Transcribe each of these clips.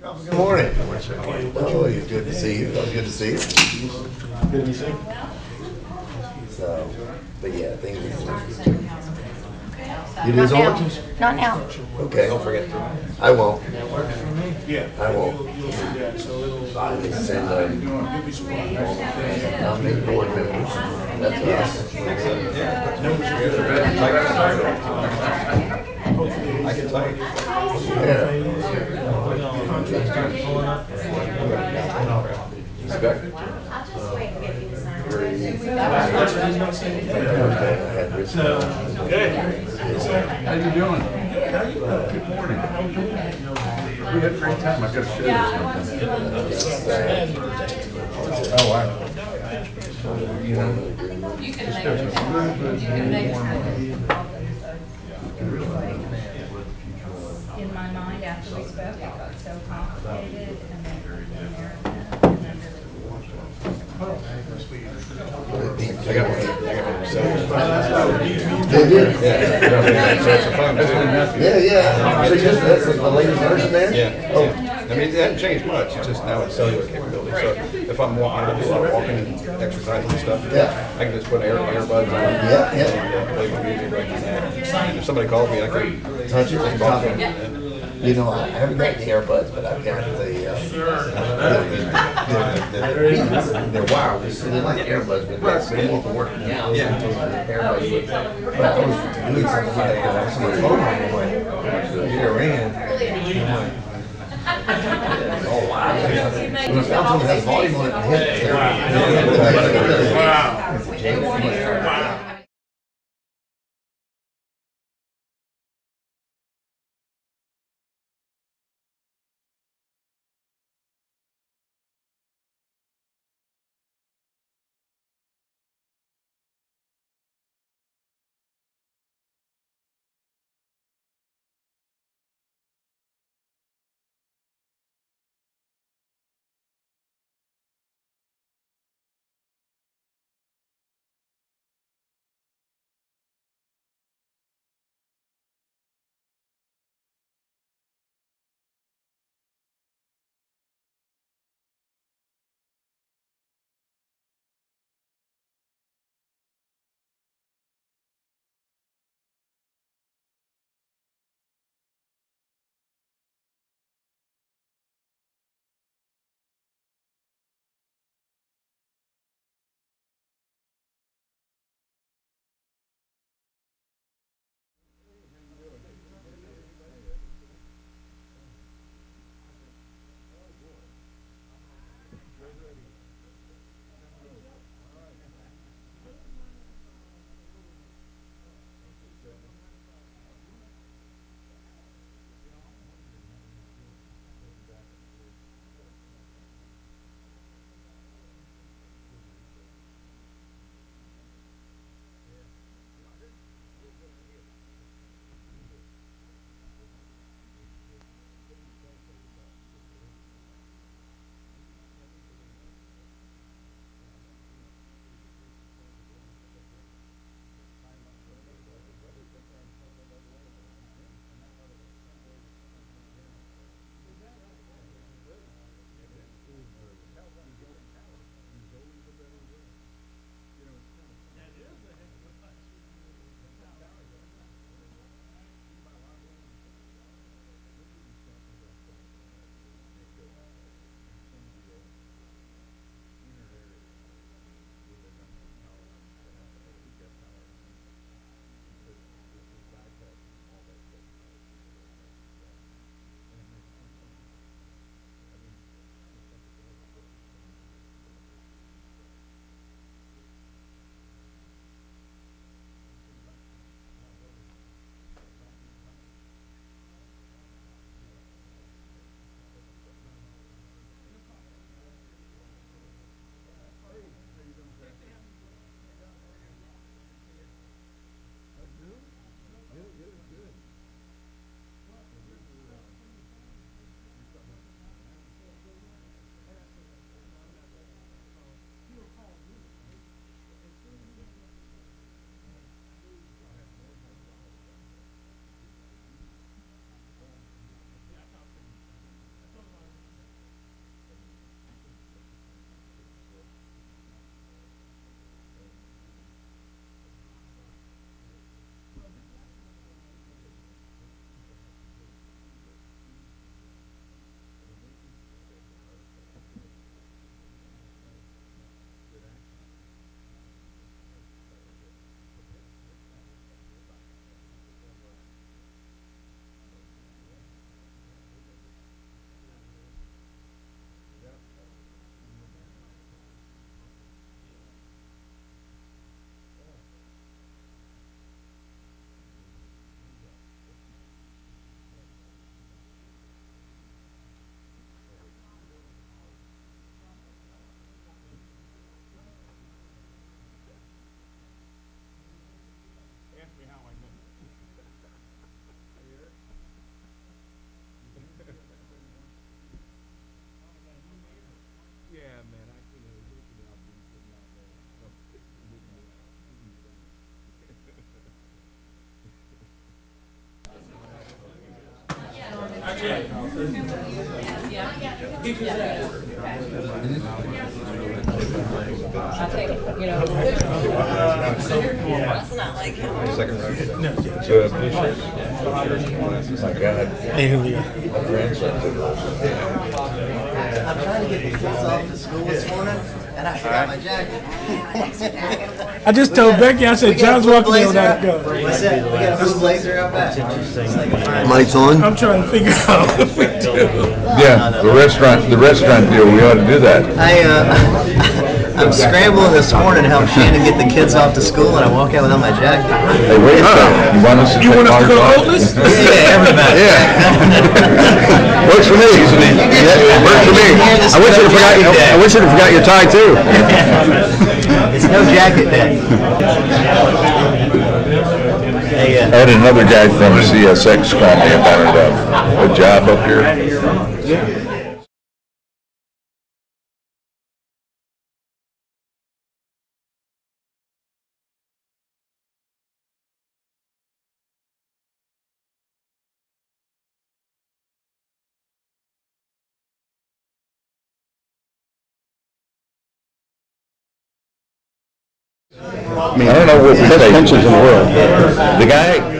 Good morning. Oh, it's good to see you. Oh, good to see you. Good to see you. So, but yeah, things are. You do oranges? Not now. Okay. Don't forget to. I won't. That works for me? Yeah. I won't. You'll see that, so it'll. I just send nominate board members. That's us. I can tell you. Yeah. Okay. Good. How you doing? Good morning. We had a great time. I got to share this with them. Oh, wow. You know, You can make it. You can make it. In my mind, after we spoke, it got so complicated, and then I got one. they did. Yeah. Yeah. So just that's the latest version there. Yeah. Oh. I mean, it hasn't changed much. It's just now it's cellular capability. So if I'm walking, I do a lot of walking and exercising and stuff. Yeah. I can just put earbuds on. Yeah. And play my music right from there. And if somebody calls me, I can Touch it. just talk to them. You know, I haven't got the earbuds, but I've got they're wireless. So they're like earbuds, but they're more for working out. Yeah. Earbuds. But I was doing something like that. I was on my phone and I'm like, you're in. Oh wow. When I found something that has volume on it and hit it. Wow. Second row. So, blue shirts. My God. My grandson's I'm trying to get the kids off to school this morning, and I forgot my jacket. I just told Becky, I said, John's walking there without a gun. What's that? We got a blue blazer out back. Lights on? I'm trying to figure out if we do. Yeah, the restaurant deal, we ought to do that. I'm scrambling this morning to help Shannon get the kids off to school, and I walk out without my jacket. Hey, wait a second, you want us to go coatless? Yeah, everybody. Yeah. Works for me. Yeah, works for me. I wish you'd have forgot your tie too. It's no jacket day. Hey, I had another guy from CSX call me about a job up here. I don't know what we say. Pensions in the world. The guy.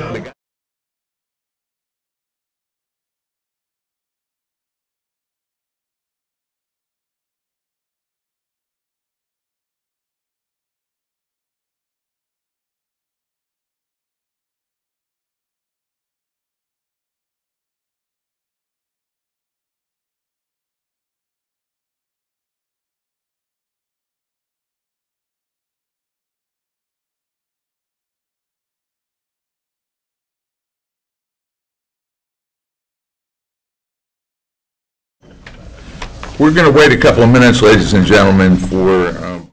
We're going to wait a couple of minutes, ladies and gentlemen, for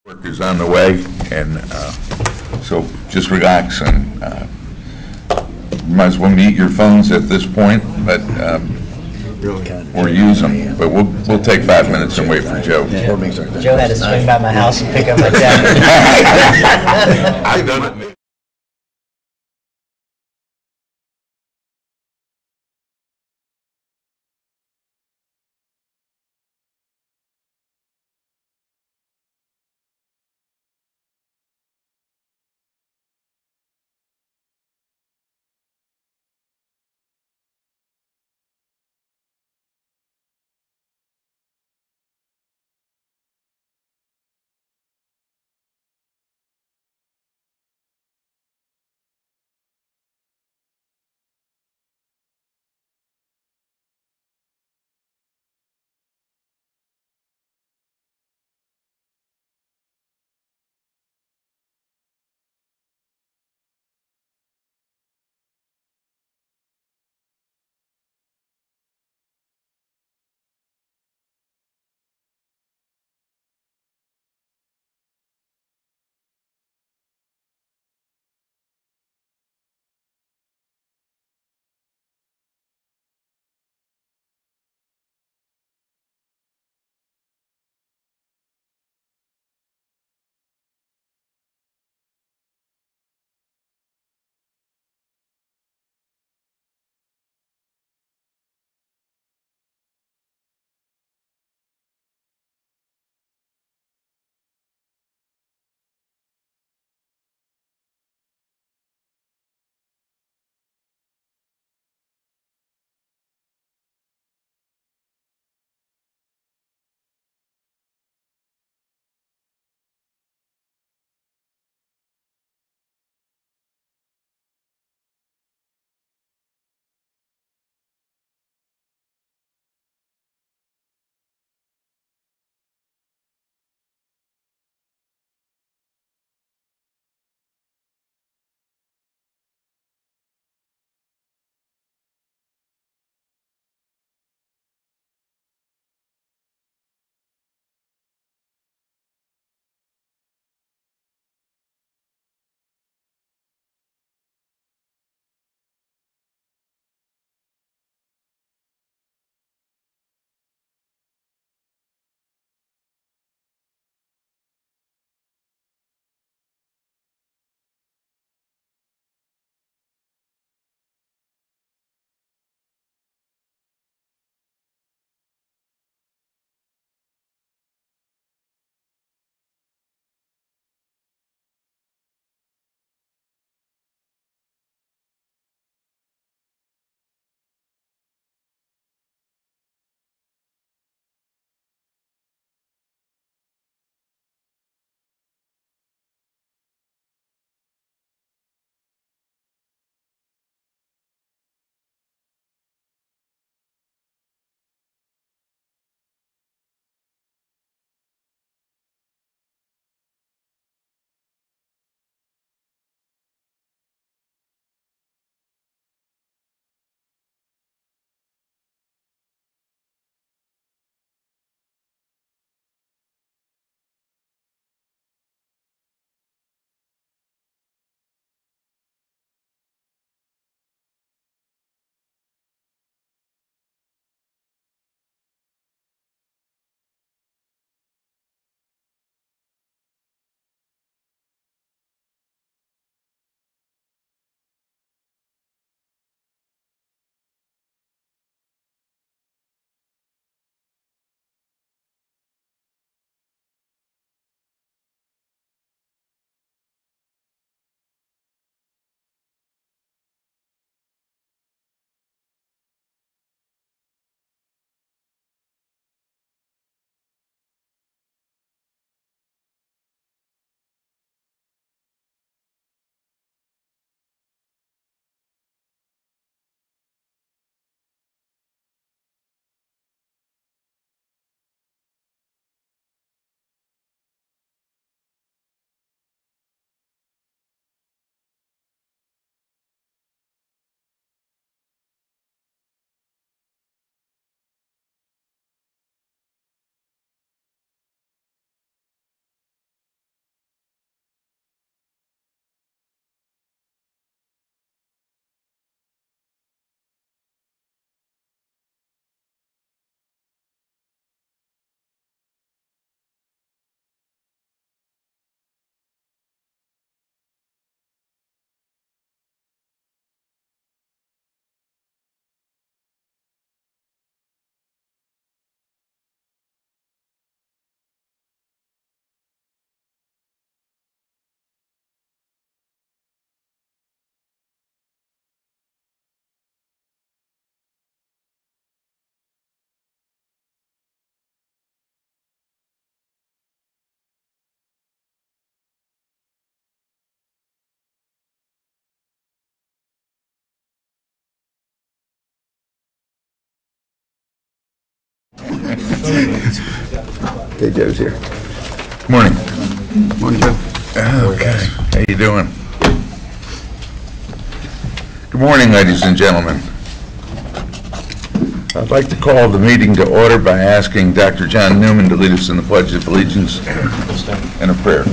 work is on the way, and so just relax and you might as well mute your phones at this point, but or use them. But we'll take 5 minutes and wait for Joe. Joe had to swing by my house and pick up my jacket. I've done it. Okay, Joe's here. Morning. Morning, Joe. Okay, how you doing? Good morning, ladies and gentlemen. I'd like to call the meeting to order by asking Dr. John Newman to lead us in the Pledge of Allegiance and a prayer.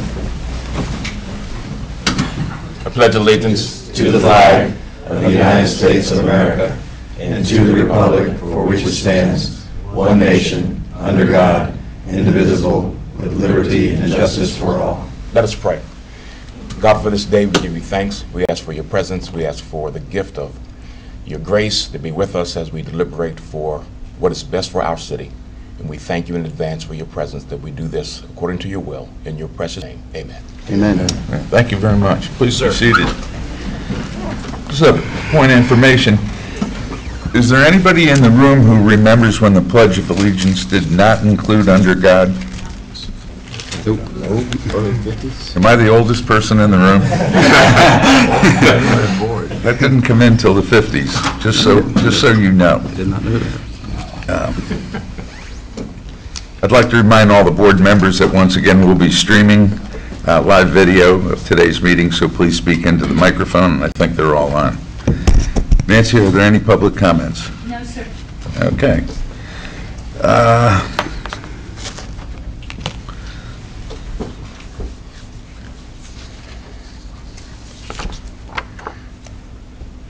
I pledge allegiance to the flag of the United States of America and to the republic for which it stands, one nation, under God, indivisible, with liberty and justice for all. Let us pray. God, for this day, we give you thanks. We ask for your presence. We ask for the gift of your grace to be with us as we deliberate for what is best for our city. And we thank you in advance for your presence, that we do this according to your will. In your precious name, amen. Amen. Thank you very much. Please be seated. Just a point of information. Is there anybody in the room who remembers when the Pledge of Allegiance did not include under God? Am I the oldest person in the room? That didn't come in till the 50s, just so you know. I did not know that. I'd like to remind all the board members that once again we'll be streaming live video of today's meeting, so please speak into the microphone, and I think they're all on. Nancy, are there any public comments? No, sir. Okay.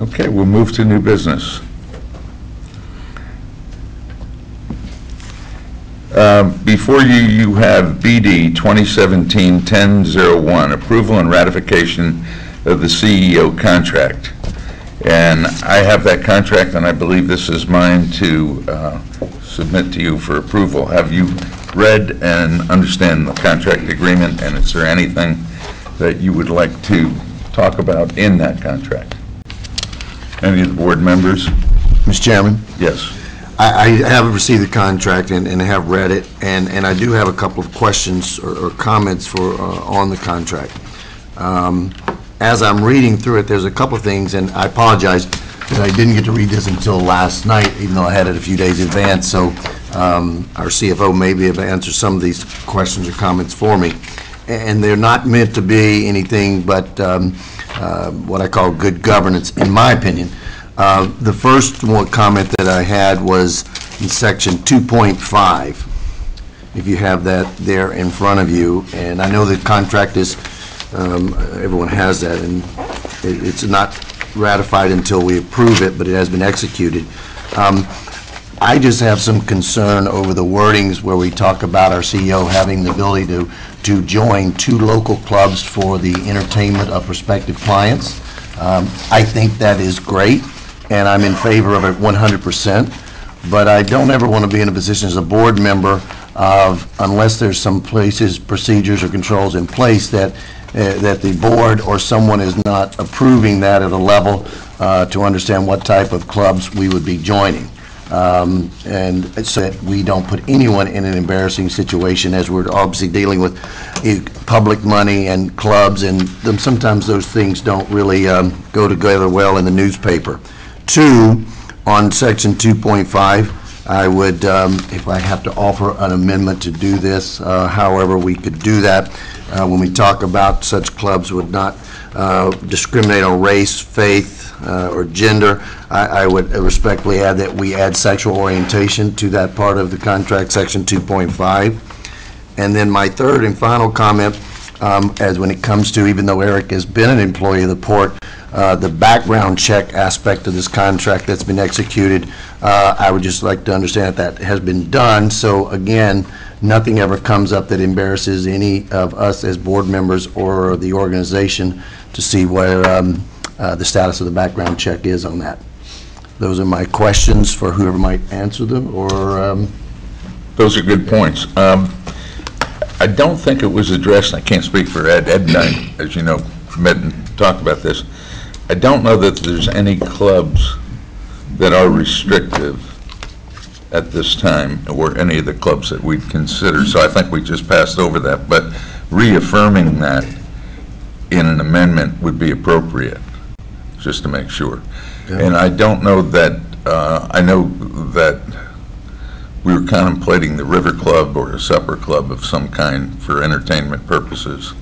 Okay, we'll move to new business. Before you have BD 2017-1001, approval and ratification of the CEO contract. And I have that contract, and I believe this is mine to submit to you for approval. Have you read and understand the contract agreement, and is there anything that you would like to talk about in that contract? Any of the board members? Mr. Chairman, Yes. I have received the contract and have read it, and I do have a couple of questions or comments for on the contract. As I'm reading through it, there's a couple of things, and I apologize that I didn't get to read this until last night, even though I had it a few days in advance, so our CFO maybe have answered some of these questions or comments for me. And they're not meant to be anything but what I call good governance, in my opinion. The first one comment that I had was in section 2.5, if you have that there in front of you. And I know the contract is, everyone has that, and it's not ratified until we approve it, but it has been executed. I just have some concern over the wordings where we talk about our CEO having the ability to join 2 local clubs for the entertainment of prospective clients. I think that is great, and I'm in favor of it 100%, but I don't ever want to be in a position as a board member of, unless there's some places, procedures, or controls in place that the board or someone is not approving that at a level to understand what type of clubs we would be joining. And so that we don't put anyone in an embarrassing situation, as we're obviously dealing with public money and clubs, and sometimes those things don't really go together well in the newspaper. 2, on section 2.5, I would, if I have to offer an amendment to do this, however we could do that, when we talk about such clubs would not discriminate on race, faith, or gender, I would respectfully add that we add sexual orientation to that part of the contract, section 2.5. And then my third and final comment, as when it comes to, even though Eric has been an employee of the port, the background check aspect of this contract that's been executed, I would just like to understand that has been done. So again, nothing ever comes up that embarrasses any of us as board members or the organization to see where the status of the background check is on that. Those are my questions for whoever might answer them, or... Those are good points. I don't think it was addressed, I can't speak for Ed. Ed and I, as you know, met and talked about this. I don't know that there's any clubs that are restrictive at this time, or any of the clubs that we'd consider. So I think we just passed over that, but reaffirming that in an amendment would be appropriate, just to make sure. Yeah. And I don't know that, I know that we were contemplating the River Club or a supper club of some kind for entertainment purposes.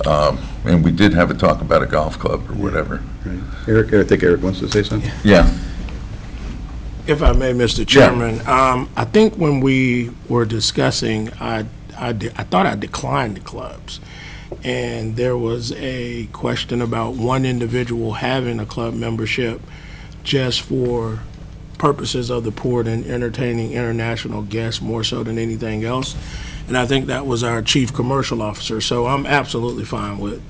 And we did have a talk about a golf club or whatever. Right. Eric, I think Eric wants to say something. Yeah. If I may, Mr. Chairman, I think when we were discussing, I thought I declined the clubs. And there was a question about one individual having a club membership just for purposes of the port and entertaining international guests more so than anything else. And I think that was our chief commercial officer. So I'm absolutely fine with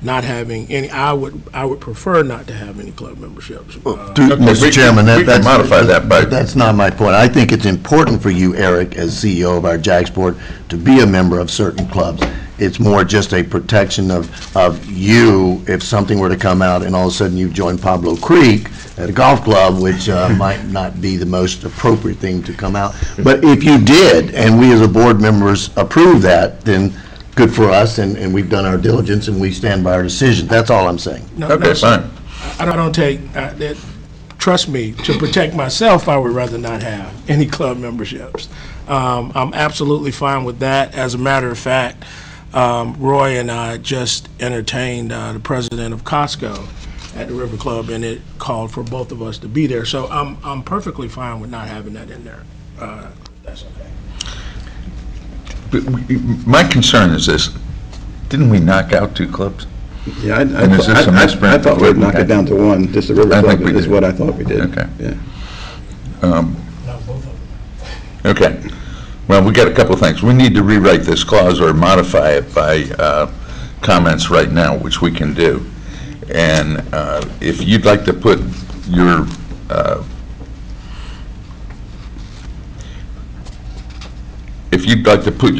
not having any. I would prefer not to have any club memberships. Mr. Chairman, we can modify that, but that's not my point. I think it's important for you, Eric, as CEO of our JAXPORT, to be a member of certain clubs. It's more just a protection of you if something were to come out and all of a sudden you've joined Pablo Creek at a golf club, which might not be the most appropriate thing to come out. But if you did, and we as a board members approve that, then good for us, and we've done our diligence and we stand by our decision. That's all I'm saying. okay, fine. I don't take that. Trust me, to protect myself, I would rather not have any club memberships. I'm absolutely fine with that. As a matter of fact, Roy and I just entertained the president of Costco at the River Club, and it called for both of us to be there. So I'm perfectly fine with not having that in there. That's okay. But my concern is this: didn't we knock out 2 clubs? Yeah, I thought we'd knock it down to 1. Just the River Club is what I thought we did. Okay. Yeah. Okay. Well, we got a couple of things. We need to rewrite this clause or modify it by comments right now, which we can do. And if you'd like to put your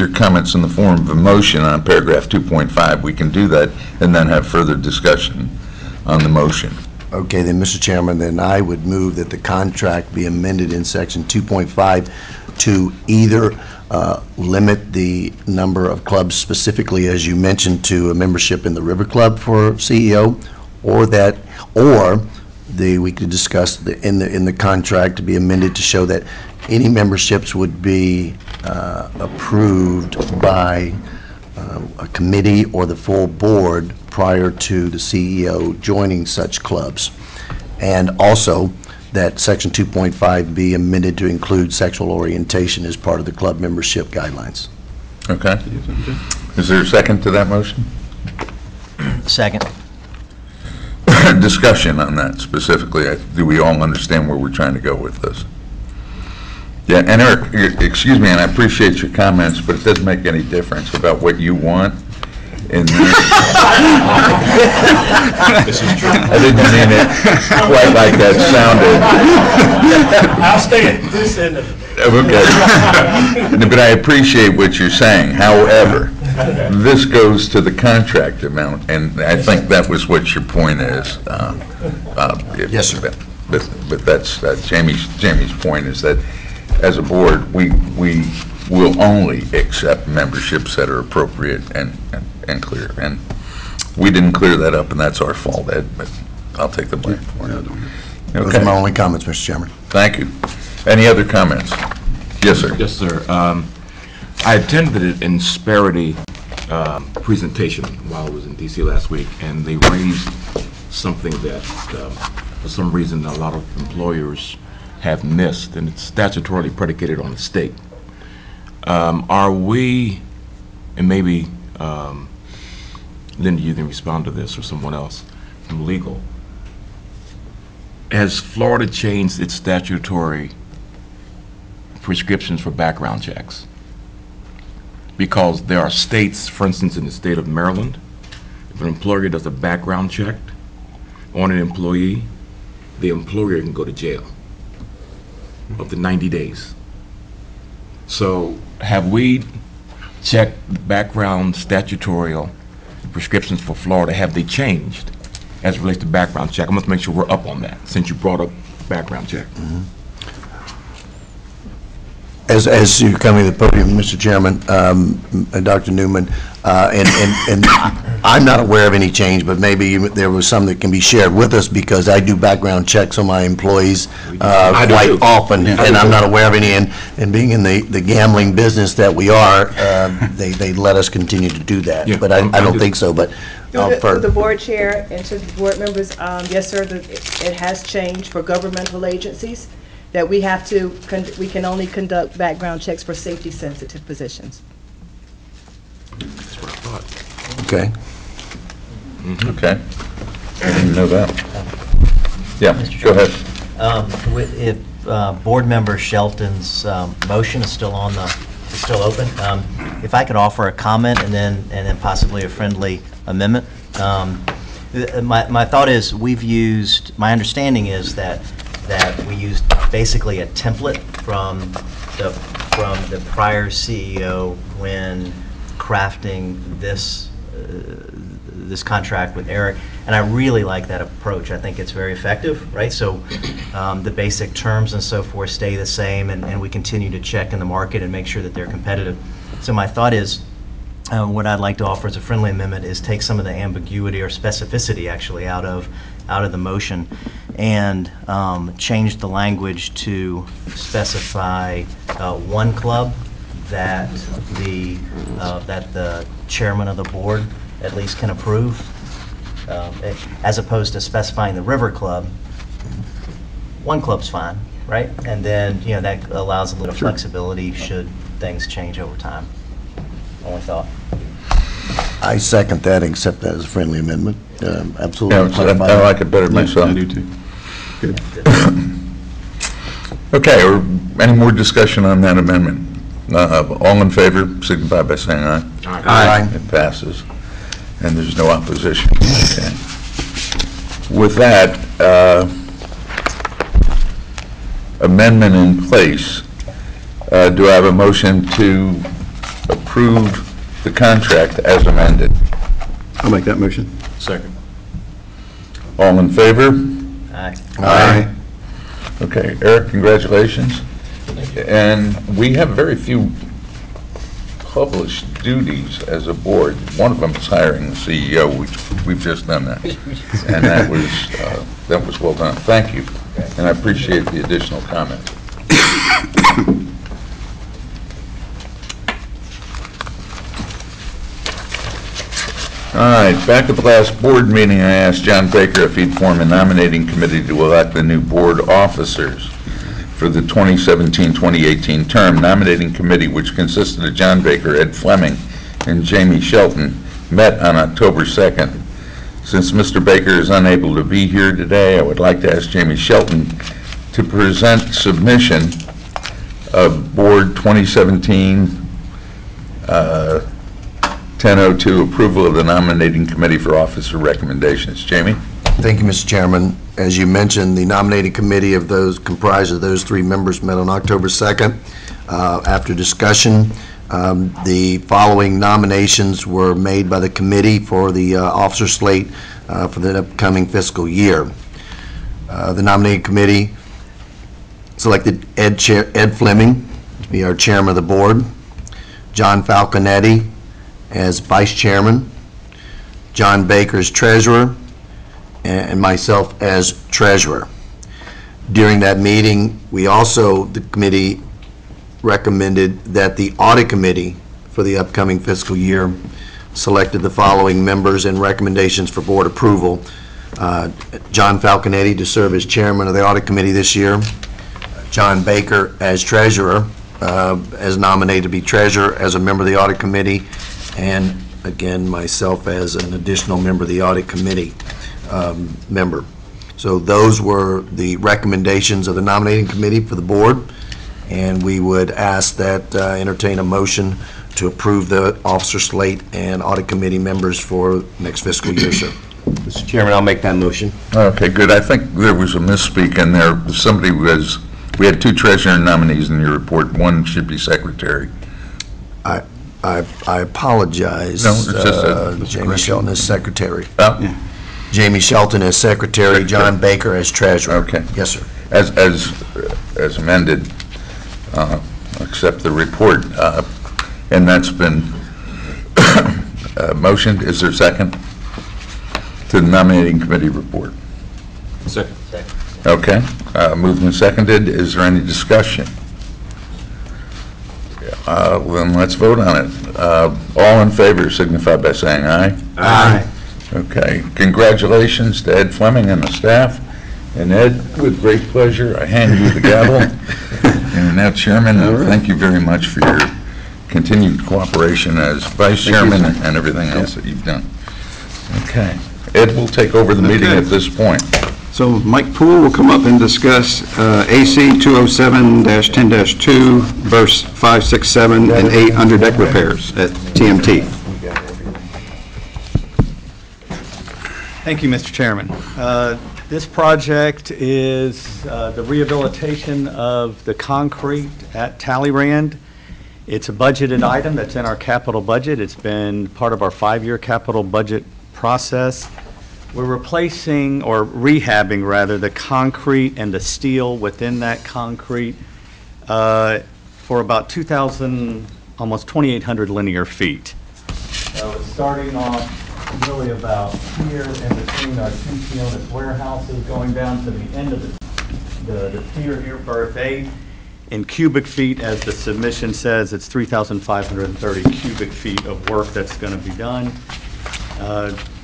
comments in the form of a motion on paragraph 2.5, we can do that and then have further discussion on the motion. Okay, then, Mr. Chairman, then I would move that the contract be amended in section 2.5 to either limit the number of clubs specifically, as you mentioned, to a membership in the River Club for CEO, or we could discuss in the contract to be amended to show that any memberships would be approved by a committee or the full board prior to the CEO joining such clubs. And also that section 2.5 be amended to include sexual orientation as part of the club membership guidelines. Okay. Is there a second to that motion? Second. Discussion on that specifically. Do we all understand where we're trying to go with this? Yeah, and Eric, excuse me, and I appreciate your comments, but it doesn't make any difference about what you want in there. This is true. I didn't mean it quite like that sounded. I'll stay at this end of it. Okay. But I appreciate what you're saying. However, this goes to the contract amount, and I think that was what your point is. Yes, sir. But that's Jamie's point is that as a board, we will only accept memberships that are appropriate and clear. And we didn't clear that up, and that's our fault, Ed, but I'll take the blame for it. Those are my only comments, Mr. Chairman. Thank you. Any other comments? Yes, sir. Yes, sir. I attended an Insperity presentation while I was in D.C. last week, and they raised something that, for some reason, a lot of employers have missed, and it's statutorily predicated on the state. Are we, and maybe Linda, you can respond to this, or someone else from legal, has Florida changed its statutory prescriptions for background checks? Because there are states, for instance, in the state of Maryland, if an employer does a background check on an employee, the employer can go to jail up to 90 days. So have we checked background statutory prescriptions for Florida? Have they changed as it relates to background check? I must make sure we're up on that, since you brought up background check. Mm-hmm. As you come to the podium, Mr. Chairman, Dr. Newman, and I'm not aware of any change, but maybe there was some that can be shared with us, because I do background checks on my employees quite often, and I'm not aware of any. And being in the gambling business that we are, they let us continue to do that. Yeah, But I don't think so, but Through the board chair and to the board members, yes, sir, it has changed for governmental agencies that we can only conduct background checks for safety-sensitive positions. That's what I thought. Okay. Okay. I didn't know that. Yeah, go ahead. If Board Member Shelton's motion is still open, if I could offer a comment and then possibly a friendly amendment. My thought is my understanding is that we used basically a template from the prior CEO when crafting this contract with Eric, and I really like that approach. I think it's very effective, right? So the basic terms and so forth stay the same, and we continue to check in the market and make sure that they're competitive. So my thought is, what I'd like to offer as a friendly amendment is take some of the ambiguity or specificity actually out of the motion and change the language to specify one club that the chairman of the board at least can approve, as opposed to specifying the River Club. One club's fine, right? And then, that allows a little flexibility should things change over time. Only thought. I second that, accept that as a friendly amendment. Absolutely. Yeah, I like it better myself. I do too. Good. Okay, any more discussion on that amendment? All in favor, signify by saying aye. Aye. It passes, and there's no opposition. Okay. With that, amendment in place, do I have a motion to approve the contract as amended? I'll make that motion. Second. All in favor? Aye. Aye. Okay, Eric, congratulations. And we have very few published duties as a board. One of them is hiring the CEO, which we've just done that. And that was well done. Thank you. And I appreciate the additional comments. All right, back at the last board meeting, I asked John Baker if he'd form a nominating committee to elect the new board officers for the 2017-2018 term. Nominating committee, which consisted of John Baker, Ed Fleming, and Jamie Shelton, met on October 2nd. Since Mr. Baker is unable to be here today, I would like to ask Jamie Shelton to present submission of Board 2017 1002, approval of the nominating committee for officer recommendations. Jamie? Thank you, Mr. Chairman. As you mentioned, the nominating committee of those comprised of those three members met on October 2nd. After discussion, the following nominations were made by the committee for the officer slate for the upcoming fiscal year. The nominating committee selected Ed Fleming to be our chairman of the board, John Falconetti as vice chairman, John Baker as treasurer, and myself as treasurer. During that meeting, the committee recommended that the audit committee for the upcoming fiscal year selected the following members and recommendations for board approval. John Falconetti to serve as chairman of the audit committee this year, John Baker as treasurer, as nominated to be treasurer as a member of the audit committee, and again, myself as an additional member of the audit committee member. So those were the recommendations of the nominating committee for the board, and we would ask that entertain a motion to approve the officer slate and audit committee members for next fiscal year, sir. Mr. Chairman, I'll make that motion. Okay, good. I think there was a misspeak in there. We had two treasurer nominees in your report. One should be secretary. I apologize. No, it's just Jamie Shelton as secretary. Oh, yeah. Jamie Shelton as secretary, John Baker as treasurer. Okay. Yes, sir. As amended, accept the report, and that's been motion. Is there a second to the nominating committee report? Second. Okay, moved and seconded. Is there any discussion? Then let's vote on it. All in favor signify by saying aye. Aye. Okay, congratulations to Ed Fleming and the staff. And Ed, with great pleasure, I hand you the gavel. And now, Chairman, thank you very much for your continued cooperation as Vice Chairman and everything else that you've done. Okay, Ed will take over the meeting at this point. So Mike Poole will come up and discuss AC 207-10-2, verse 5, 6, 7, and 8 under deck repairs at TMT. Thank you, Mr. Chairman. This project is the rehabilitation of the concrete at Talleyrand. It's a budgeted item that's in our capital budget. It's been part of our 5-year capital budget process. We're replacing, or rehabbing rather, the concrete and the steel within that concrete for about 2,000, almost 2,800 linear feet. So it's starting off really about here in between our two Keonis warehouses, going down to the end of the pier here, berth 8. In cubic feet, as the submission says, it's 3,530 cubic feet of work that's going to be done.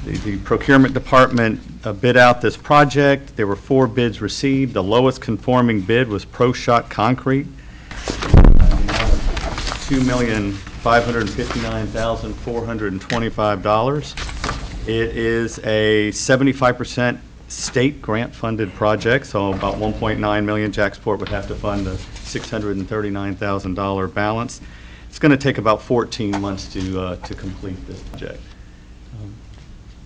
The procurement department bid out this project. There were 4 bids received. The lowest conforming bid was Pro Shot Concrete, $2,559,425. It is a 75% state grant-funded project, so about $1.9 million. JAXPORT would have to fund a $639,000 balance. It's going to take about 14 months to complete this project.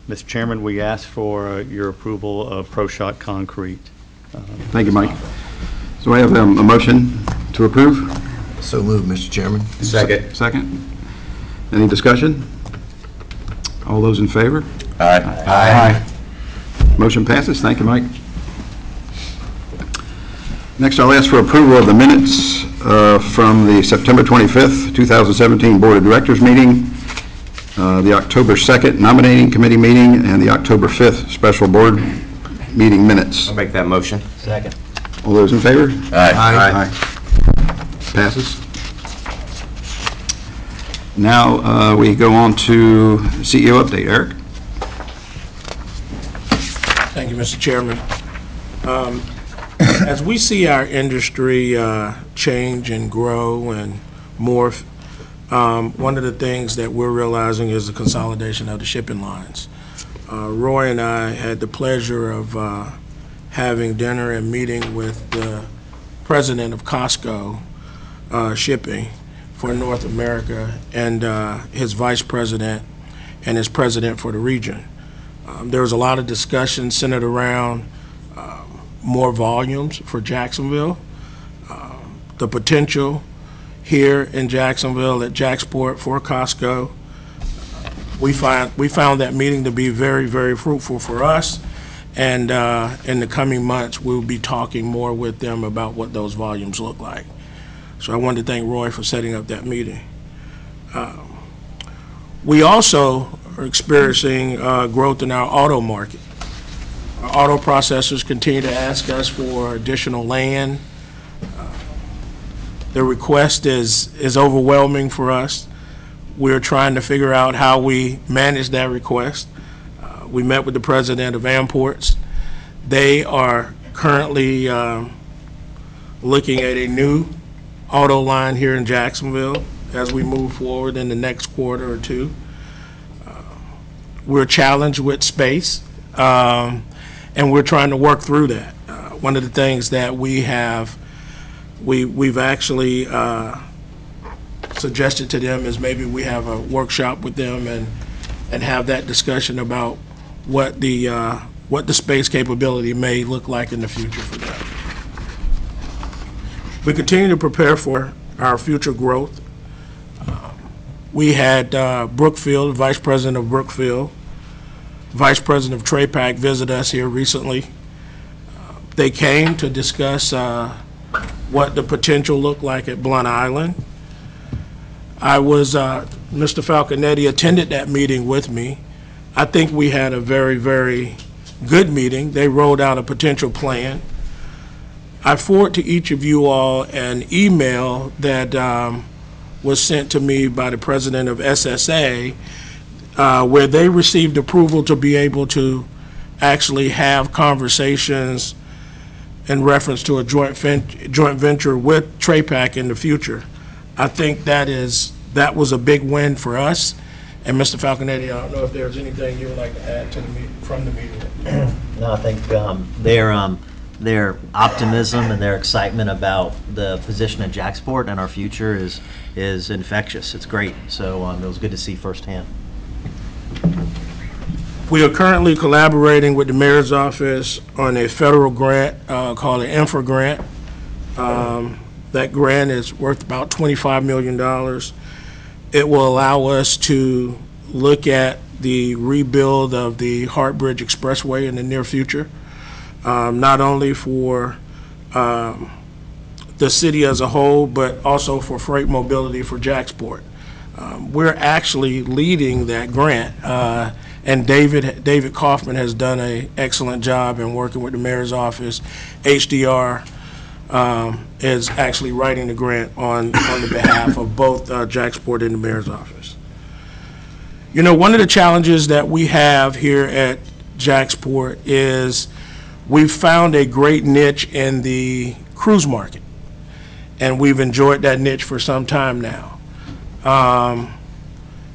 Mr. Chairman, we ask for your approval of Pro Shot Concrete. Thank you, Mike. So I have a motion to approve. So moved, Mr. Chairman. Second. Second. Any discussion? All those in favor? Aye. Aye. Motion passes. Thank you, Mike. Next, I'll ask for approval of the minutes from the September 25th, 2017 Board of Directors meeting, the October 2nd nominating committee meeting, and the October 5th special board meeting minutes. I'll make that motion. Second. All those in favor? Aye. Passes. Now we go on to CEO update. Eric? Thank you, Mr. Chairman. As we see our industry change and grow and morph, one of the things that we're realizing is the consolidation of the shipping lines. Roy and I had the pleasure of having dinner and meeting with the president of Costco Shipping for North America and his vice president and his president for the region. There was a lot of discussion centered around more volumes for Jacksonville, the potential here in Jacksonville at JAXPORT for Costco. We found that meeting to be very, very fruitful for us, and in the coming months we'll be talking more with them about what those volumes look like. So I wanted to thank Roy for setting up that meeting. We also are experiencing growth in our auto market. Our auto processors continue to ask us for additional land. The request is overwhelming for us. We're trying to figure out how we manage that request. We met with the president of Amports. They are currently looking at a new auto line here in Jacksonville as we move forward in the next quarter or two. We're challenged with space, and we're trying to work through that. One of the things that we've actually suggested to them is maybe we have a workshop with them and have that discussion about what the space capability may look like in the future for them. We continue to prepare for our future growth. We had Brookfield, Vice President of Brookfield, Vice President of TRAPAC visit us here recently. They came to discuss what the potential looked like at Blunt Island. Mr. Falconetti attended that meeting with me. I think we had a very, very good meeting. They rolled out a potential plan. I forward to each of you all an email that was sent to me by the president of SSA, where they received approval to be able to actually have conversations in reference to a joint venture with TRAPAC in the future. I think that was a big win for us. And Mr. Falconetti, I don't know if there's anything you would like to add to the meeting, from the meeting. No, I think their optimism and their excitement about the position of JAXPORT and our future is infectious. It's great. So it was good to see firsthand. We are currently collaborating with the mayor's office on a federal grant called the INFRA grant. That grant is worth about $25 million. It will allow us to look at the rebuild of the Hartbridge Expressway in the near future, not only for the city as a whole, but also for freight mobility for JAXPORT. We're actually leading that grant, and David Kaufman has done an excellent job in working with the mayor's office. HDR is actually writing the grant on the behalf of both JAXPORT and the mayor's office. You know, one of the challenges that we have here at JAXPORT is we've found a great niche in the cruise market, and we've enjoyed that niche for some time now.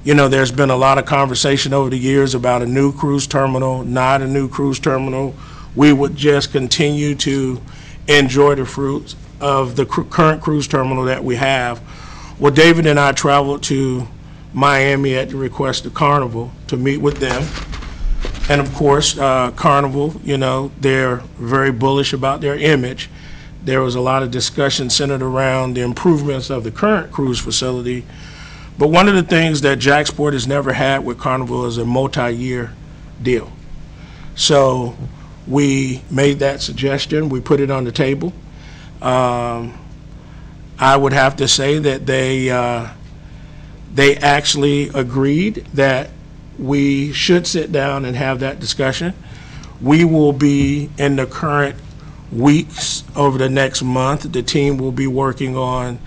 You know, there's been a lot of conversation over the years about a new cruise terminal, not a new cruise terminal. We would just continue to enjoy the fruits of the current cruise terminal that we have. Well, David and I traveled to Miami at the request of Carnival to meet with them. And of course, Carnival, you know, they're very bullish about their image. There was a lot of discussion centered around the improvements of the current cruise facility. But one of the things that JAXPORT has never had with Carnival is a multi-year deal. So we made that suggestion. We put it on the table. I would have to say that they actually agreed that we should sit down and have that discussion. We will be, in the current weeks over the next month, the team will be working on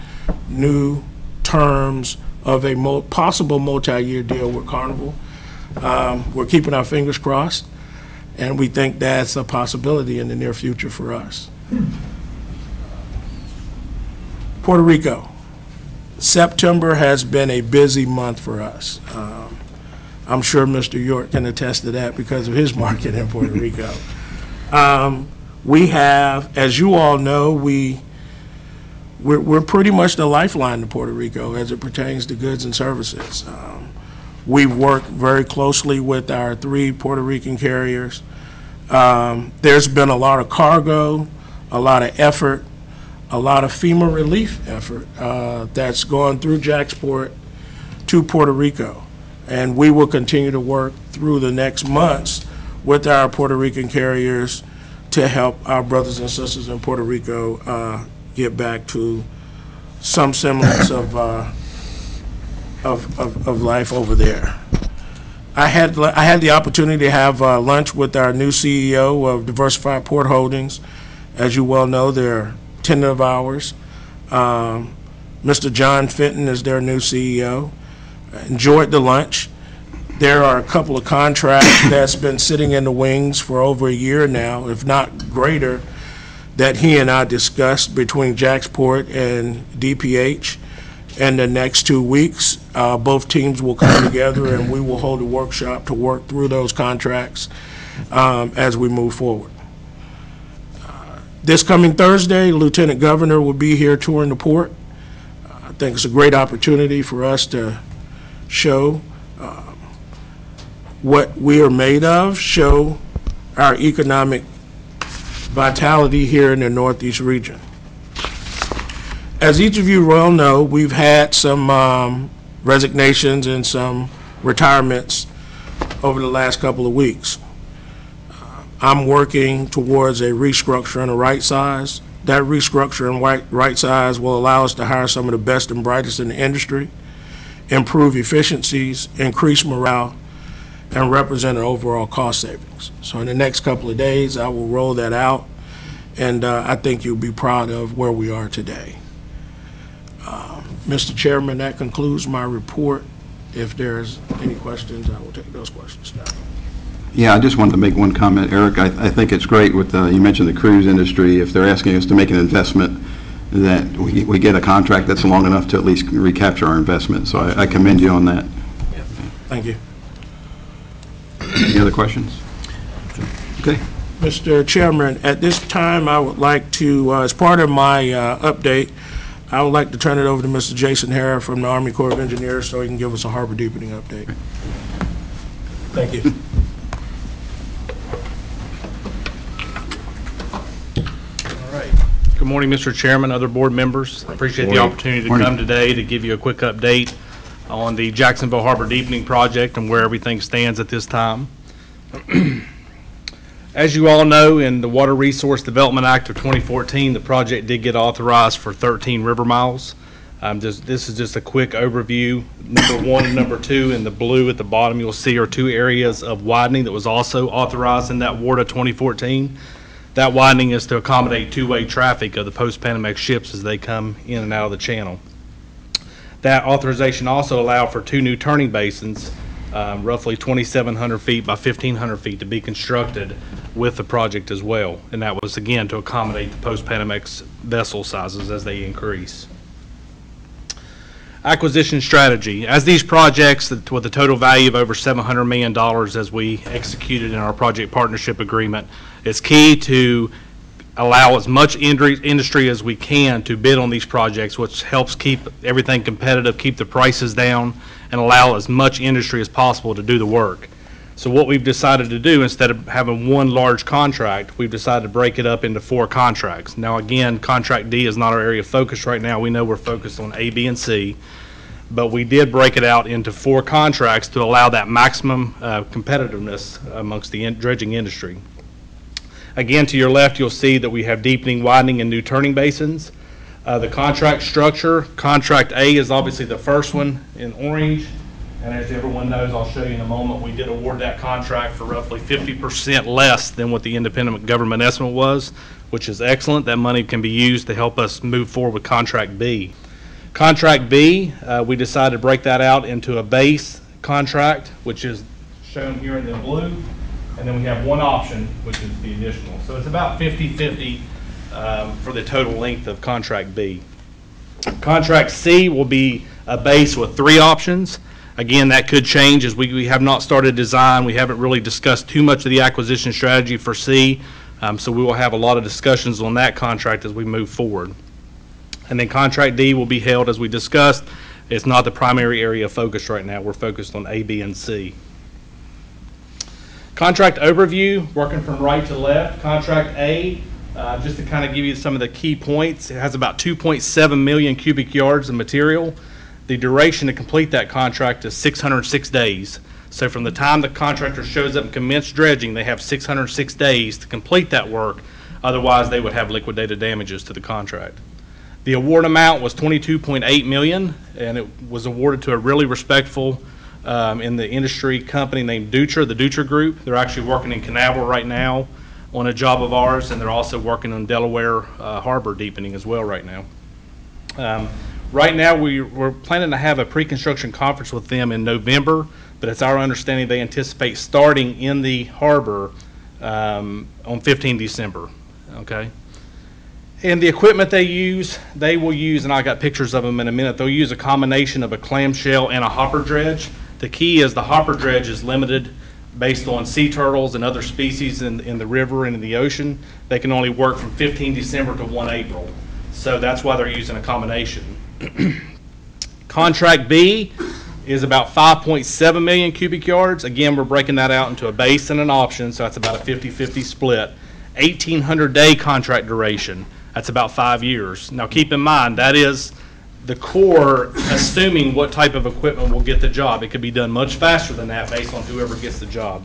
new terms of a possible multi-year deal with Carnival. We're keeping our fingers crossed, and we think that's a possibility in the near future for us. Puerto Rico. September has been a busy month for us. I'm sure Mr. York can attest to that because of his market in Puerto Rico. We have, as you all know, we're pretty much the lifeline to Puerto Rico as it pertains to goods and services. We've worked very closely with our 3 Puerto Rican carriers. There's been a lot of cargo, a lot of effort, a lot of FEMA relief effort that's gone through JAXPORT to Puerto Rico. And we will continue to work through the next months with our Puerto Rican carriers to help our brothers and sisters in Puerto Rico get back to some semblance of life over there. I had the opportunity to have lunch with our new CEO of Diversified Port Holdings. As you well know, they're a tenant of ours. Mr. John Fenton is their new CEO. Enjoyed the lunch. There are a couple of contracts that's been sitting in the wings for over a year now, if not greater, that he and I discussed between JAXPORT and DPH. In the next 2 weeks, both teams will come together and we will hold a workshop to work through those contracts as we move forward. This coming Thursday, Lieutenant Governor will be here touring the port. I think it's a great opportunity for us to show what we are made of, show our economic vitality here in the Northeast region. As each of you well know, we've had some resignations and some retirements over the last couple of weeks. I'm working towards a restructure and a right size. That restructure and right size will allow us to hire some of the best and brightest in the industry. improve efficiencies, increase morale, and represent an overall cost savings. So in the next couple of days, I will roll that out, and I think you'll be proud of where we are today. Mr. Chairman, that concludes my report. If there's any questions, I will take those questions now. Yeah, I just wanted to make one comment, Eric. I think it's great with, you mentioned the cruise industry. If they're asking us to make an investment, that we get a contract that's long enough to at least recapture our investment. So I commend you on that. Thank you. Any other questions? Okay. Mr. Chairman, at this time, I would like to, as part of my update, I would like to turn it over to Mr. Jason Hare from the Army Corps of Engineers so he can give us a harbor deepening update. Thank you. All right. Good morning, Mr. Chairman, other board members. I appreciate the opportunity to come today to give you a quick update on the Jacksonville Harbor Deepening Project and where everything stands at this time. As you all know, in the Water Resource Development Act of 2014, the project did get authorized for 13 river miles. This is just a quick overview. Number 1 and number 2 in the blue at the bottom you'll see are 2 areas of widening that was also authorized in that WRDA 2014. That widening is to accommodate two-way traffic of the post-Panamax ships as they come in and out of the channel. That authorization also allowed for 2 new turning basins, roughly 2,700 feet by 1,500 feet to be constructed with the project as well. And that was, again, to accommodate the post-Panamax vessel sizes as they increase. Acquisition strategy. As these projects, with a total value of over $700 million as we executed in our project partnership agreement, it's key to allow as much industry as we can to bid on these projects, which helps keep everything competitive, keep the prices down, and allow as much industry as possible to do the work. So what we've decided to do, instead of having one large contract, we've decided to break it up into 4 contracts. Now again, contract D is not our area of focus right now. We know we're focused on A, B, and C, but we did break it out into 4 contracts to allow that maximum competitiveness amongst the dredging industry. Again, to your left, you'll see that we have deepening, widening, and new turning basins. The contract structure, contract A is obviously the first one in orange. And as everyone knows, I'll show you in a moment, we did award that contract for roughly 50% less than what the independent government estimate was, which is excellent. That money can be used to help us move forward with contract B. Contract B, we decided to break that out into a base contract, which is shown here in the blue. And then we have one option, which is the additional. So it's about 50-50 for the total length of contract B. Contract C will be a base with 3 options. Again, that could change as we have not started design. We haven't really discussed too much of the acquisition strategy for C, so we will have a lot of discussions on that contract as we move forward. And then contract D will be held as we discussed. It's not the primary area of focus right now. We're focused on A, B, and C. Contract overview, working from right to left. Contract A, just to kind of give you some of the key points, it has about 2.7 million cubic yards of material. The duration to complete that contract is 606 days. So from the time the contractor shows up and commences dredging, they have 606 days to complete that work. Otherwise, they would have liquidated damages to the contract. The award amount was $22.8 million, and it was awarded to a really respectful in the industry company named Dutra, the Dutra Group. They're actually working in Canaveral right now on a job of ours, and they're also working on Delaware Harbor deepening as well right now. Right now, we're planning to have a pre-construction conference with them in November, but it's our understanding they anticipate starting in the harbor on 15 December, okay? And the equipment they will use, and I got pictures of them in a minute, they'll use a combination of a clamshell and a hopper dredge. The key is the hopper dredge is limited based on sea turtles and other species in the river and in the ocean. They can only work from 15 December to 1 April. So that's why they're using a combination. Contract B is about 5.7 million cubic yards. Again, we're breaking that out into a base and an option, so that's about a 50-50 split. 1,800-day contract duration. That's about 5 years. Now keep in mind, that is the Corps assuming what type of equipment will get the job. It could be done much faster than that based on whoever gets the job.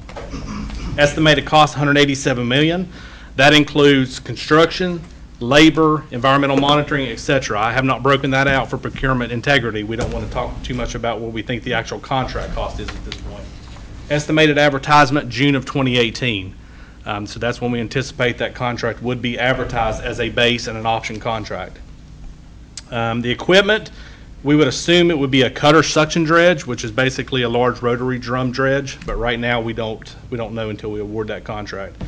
Estimated cost $187 million. That includes construction, labor, environmental monitoring, et cetera. I have not broken that out for procurement integrity. We don't want to talk too much about what we think the actual contract cost is at this point. Estimated advertisement, June of 2018. So that's when we anticipate that contract would be advertised as a base and an option contract. The equipment, we would assume it would be a cutter suction dredge, which is basically a large rotary drum dredge, but right now we don't know until we award that contract.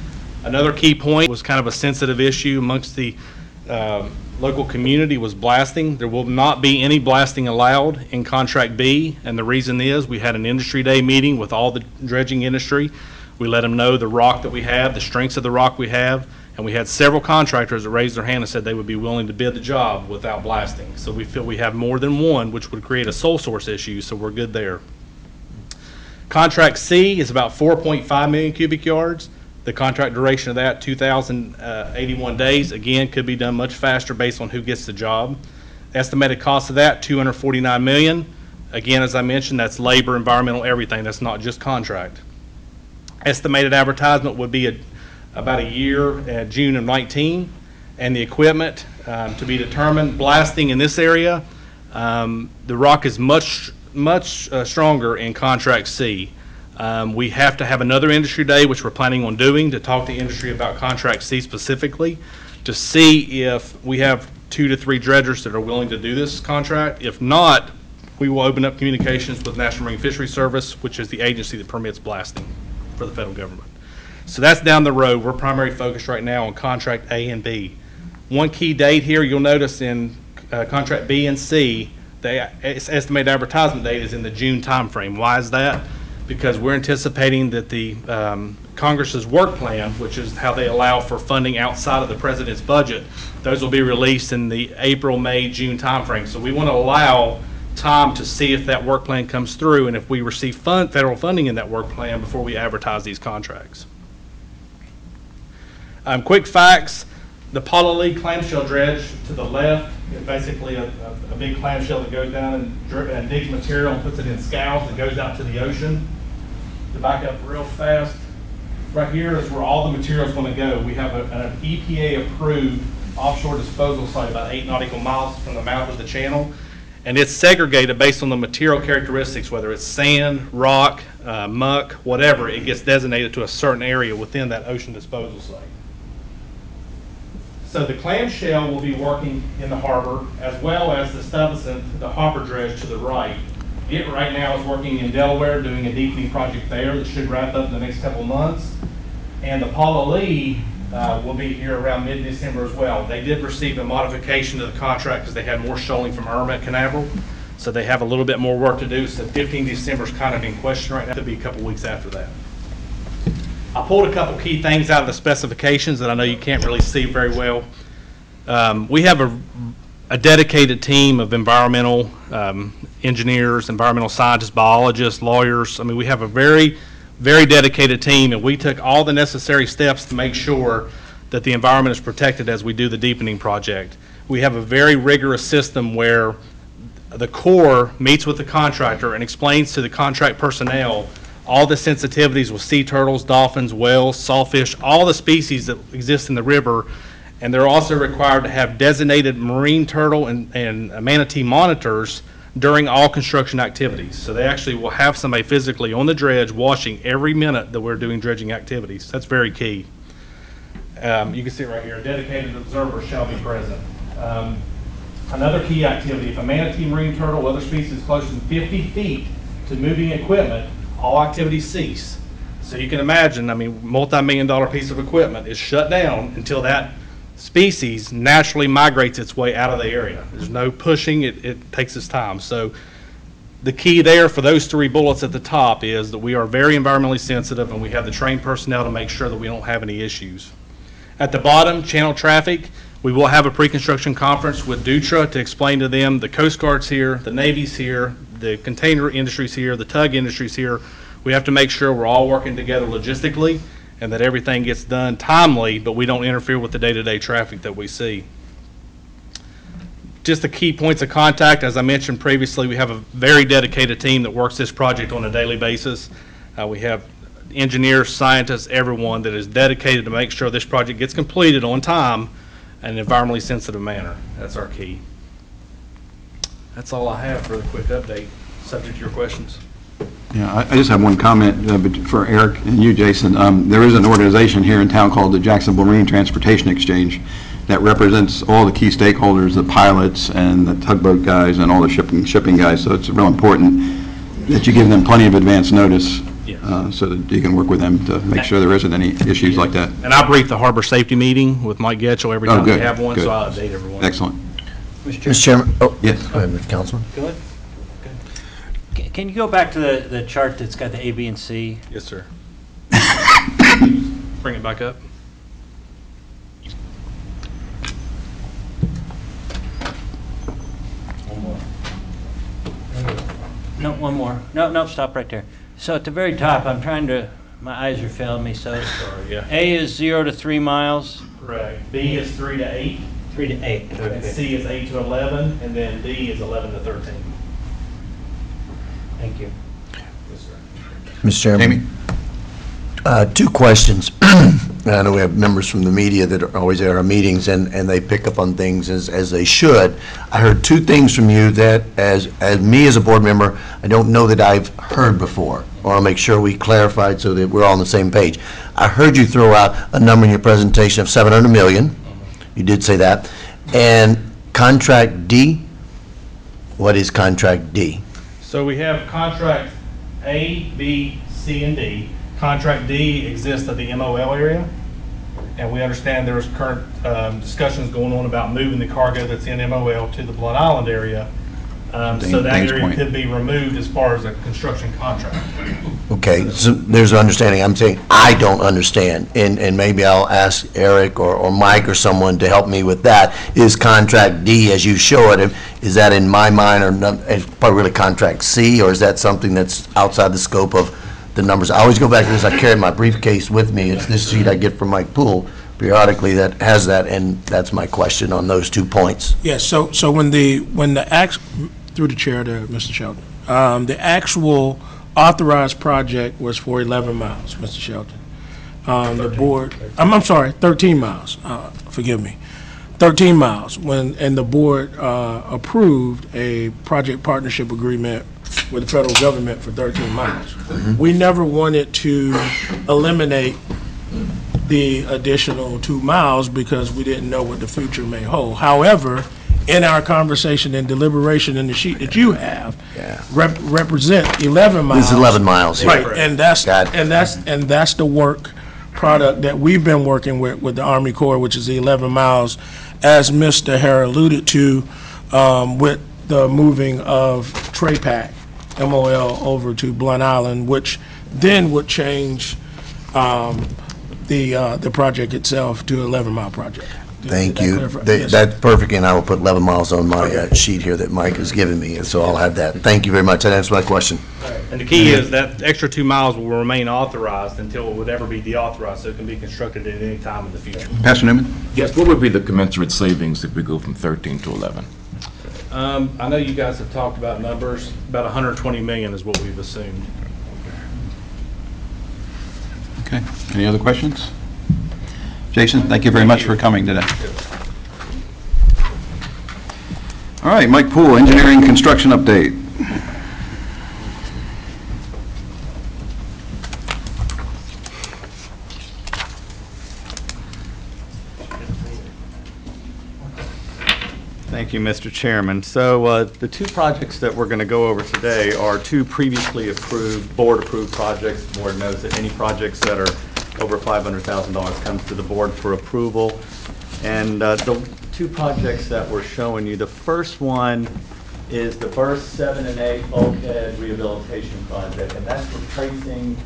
Another key point was kind of a sensitive issue amongst the local community was blasting. There will not be any blasting allowed in Contract B, and the reason is we had an industry day meeting with all the dredging industry. We let them know the rock that we have, the strengths of the rock we have, and we had several contractors that raised their hand and said they would be willing to bid the job without blasting. So we feel we have more than one, which would create a sole source issue, so we're good there. Contract C is about 4.5 million cubic yards. The contract duration of that, 2,081 days. Again, could be done much faster based on who gets the job. Estimated cost of that, $249 million. Again, as I mentioned, that's labor, environmental, everything. That's not just contract. Estimated advertisement would be about a year, June of 19, and the equipment to be determined. Blasting in this area, the rock is much stronger in Contract C. We have to have another industry day, which we're planning on doing, to talk to industry about Contract C specifically, to see if we have 2 to 3 dredgers that are willing to do this contract. If not, we will open up communications with National Marine Fisheries Service, which is the agency that permits blasting for the federal government. So that's down the road. We're primary focused right now on Contract A and B. One key date here, you'll notice in Contract B and C, the estimated advertisement date is in the June timeframe. Why is that? Because we're anticipating that the Congress's work plan, which is how they allow for funding outside of the president's budget, those will be released in the April, May, June timeframe. So we want to allow time to see if that work plan comes through and if we receive federal funding in that work plan before we advertise these contracts. Quick facts, the Paula Lee clamshell dredge to the left is basically a big clamshell that goes down and digs material and puts it in scows that goes out to the ocean. To back up real fast, right here is where all the material is going to go. We have an EPA approved offshore disposal site about 8 nautical miles from the mouth of the channel, and it's segregated based on the material characteristics, whether it's sand, rock, muck, whatever. It gets designated to a certain area within that ocean disposal site. So the clamshell will be working in the harbor, as well as the Stuyvesant, the hopper dredge to the right. It right now is working in Delaware, doing a deepening project there that should wrap up in the next couple of months. And the Paula Lee will be here around mid-December as well. They did receive a modification to the contract because they had more shoaling from Irma at Canaveral. So they have a little bit more work to do. So 15 December is kind of in question right now. It'll be a couple weeks after that. I pulled a couple key things out of the specifications that I know you can't really see very well. We have a dedicated team of environmental engineers, environmental scientists, biologists, lawyers. I mean, we have a very, very dedicated team, and we took all the necessary steps to make sure that the environment is protected as we do the deepening project. We have a very rigorous system where the Corps meets with the contractor and explains to the contract personnel all the sensitivities with sea turtles, dolphins, whales, sawfish, all the species that exist in the river. And they're also required to have designated marine turtle and manatee monitors during all construction activities. So they actually will have somebody physically on the dredge watching every minute that we're doing dredging activities. That's very key. You can see it right here, a dedicated observer shall be present. Another key activity, if a manatee, marine turtle, or other species closer than 50 feet to moving equipment, all activities cease. So you can imagine, I mean, multi-million-dollar piece of equipment is shut down until that species naturally migrates its way out of the area. There's no pushing, it takes its time. So the key there for those 3 bullets at the top is that we are very environmentally sensitive and we have the trained personnel to make sure that we don't have any issues. At the bottom, channel traffic, we will have a pre-construction conference with DUTRA to explain to them the Coast Guard's here, the Navy's here, the container industry's here, the tug industry's here. We have to make sure we're all working together logistically and that everything gets done timely, but we don't interfere with the day-to-day traffic that we see. Just the key points of contact, as I mentioned previously, we have a very dedicated team that works this project on a daily basis. We have engineers, scientists, everyone that is dedicated to make sure this project gets completed on time an environmentally sensitive manner. That's our key. That's all I have for the quick update, subject to your questions. Yeah, I just have one comment for Eric and you, Jason. There is an organization here in town called the Jacksonville Marine Transportation Exchange that represents all the key stakeholders, the pilots and the tugboat guys and all the shipping guys. So it's real important that you give them plenty of advance notice so that you can work with them to make sure there isn't any issues like that. And I brief the harbor safety meeting with Mike Getchell every time we have one, good. so I'll update everyone. Excellent. Mr. Chairman, oh, Yes. go ahead, Mr. Councilman. Go ahead. Can you go back to the chart that's got the A, B, and C? Yes, sir. Bring it back up. No, one more. No, stop right there. So at the very top, I'm trying to, my eyes are failing me, so Sorry, yeah. A is 0 to 3 miles. Correct. B is 3 to 8. 3 to 8. And Okay. C is 8 to 11, and then D is 11 to 13. Thank you. Yes, sir. Mr. Chairman. Amy? Two questions. I know we have members from the media that are always at our meetings, and they pick up on things as they should. I heard two things from you that, as me as a board member, I don't know that I've heard before. I want to make sure we clarified so that we're all on the same page. I heard you throw out a number in your presentation of $700 million. You did say that. And contract D, what is contract D? So we have contract A, B, C, and D. Contract D exists at the MOL area, and we understand there's current discussions going on about moving the cargo that's in MOL to the Blunt Island area. So that Dane's area point. could be removed as far as a construction contract. Okay, so there's an understanding. I'm saying I don't understand, and maybe I'll ask Eric or Mike or someone to help me with that. Is contract D, as you show it, is that in my mind, or not, it's probably really contract C, or is that something that's outside the scope of the numbers? I always go back to this. I carry my briefcase with me. It's this sheet I get from Mike Poole periodically that has that, and that's my question on those 2 points. Yes, so when the through the chair to Mr. Shelton, the actual authorized project was for 11 miles, Mr. Shelton. The board, I'm sorry, 13 miles, forgive me. 13 miles, and the board approved a project partnership agreement with the federal government for 13 miles. We never wanted to eliminate the additional 2 miles because we didn't know what the future may hold. However, in our conversation and deliberation in the sheet that you have, represent 11 miles. This is 11 miles here. Right, and that's the work product that we've been working with the Army Corps, which is the 11 miles, as Mr. Hare alluded to, with the moving of TRAPAC, MOL, over to Blunt Island, which then would change the project itself to 11-mile project. Thank you. Yes. That's perfect, and I will put 11 miles on my sheet here that Mike has given me, and so I'll have that. Thank you very much. That answers my question. And the key is that extra 2 miles will remain authorized until it would ever be deauthorized, so it can be constructed at any time in the future. Pastor Newman? Yes, what would be the commensurate savings if we go from 13 to 11? I know you guys have talked about numbers. About 120 million is what we've assumed. Okay. Any other questions? Jason, thank you very much for coming today. All right, Mike Poole, engineering construction update. Thank you, Mr. Chairman. So the 2 projects that we're going to go over today are 2 previously approved, board-approved projects. The board knows that any projects that are over $500,000 comes to the board for approval. And the 2 projects that we're showing you, the first one is the Berth 7 and 8 bulkhead rehabilitation project, and that's replacing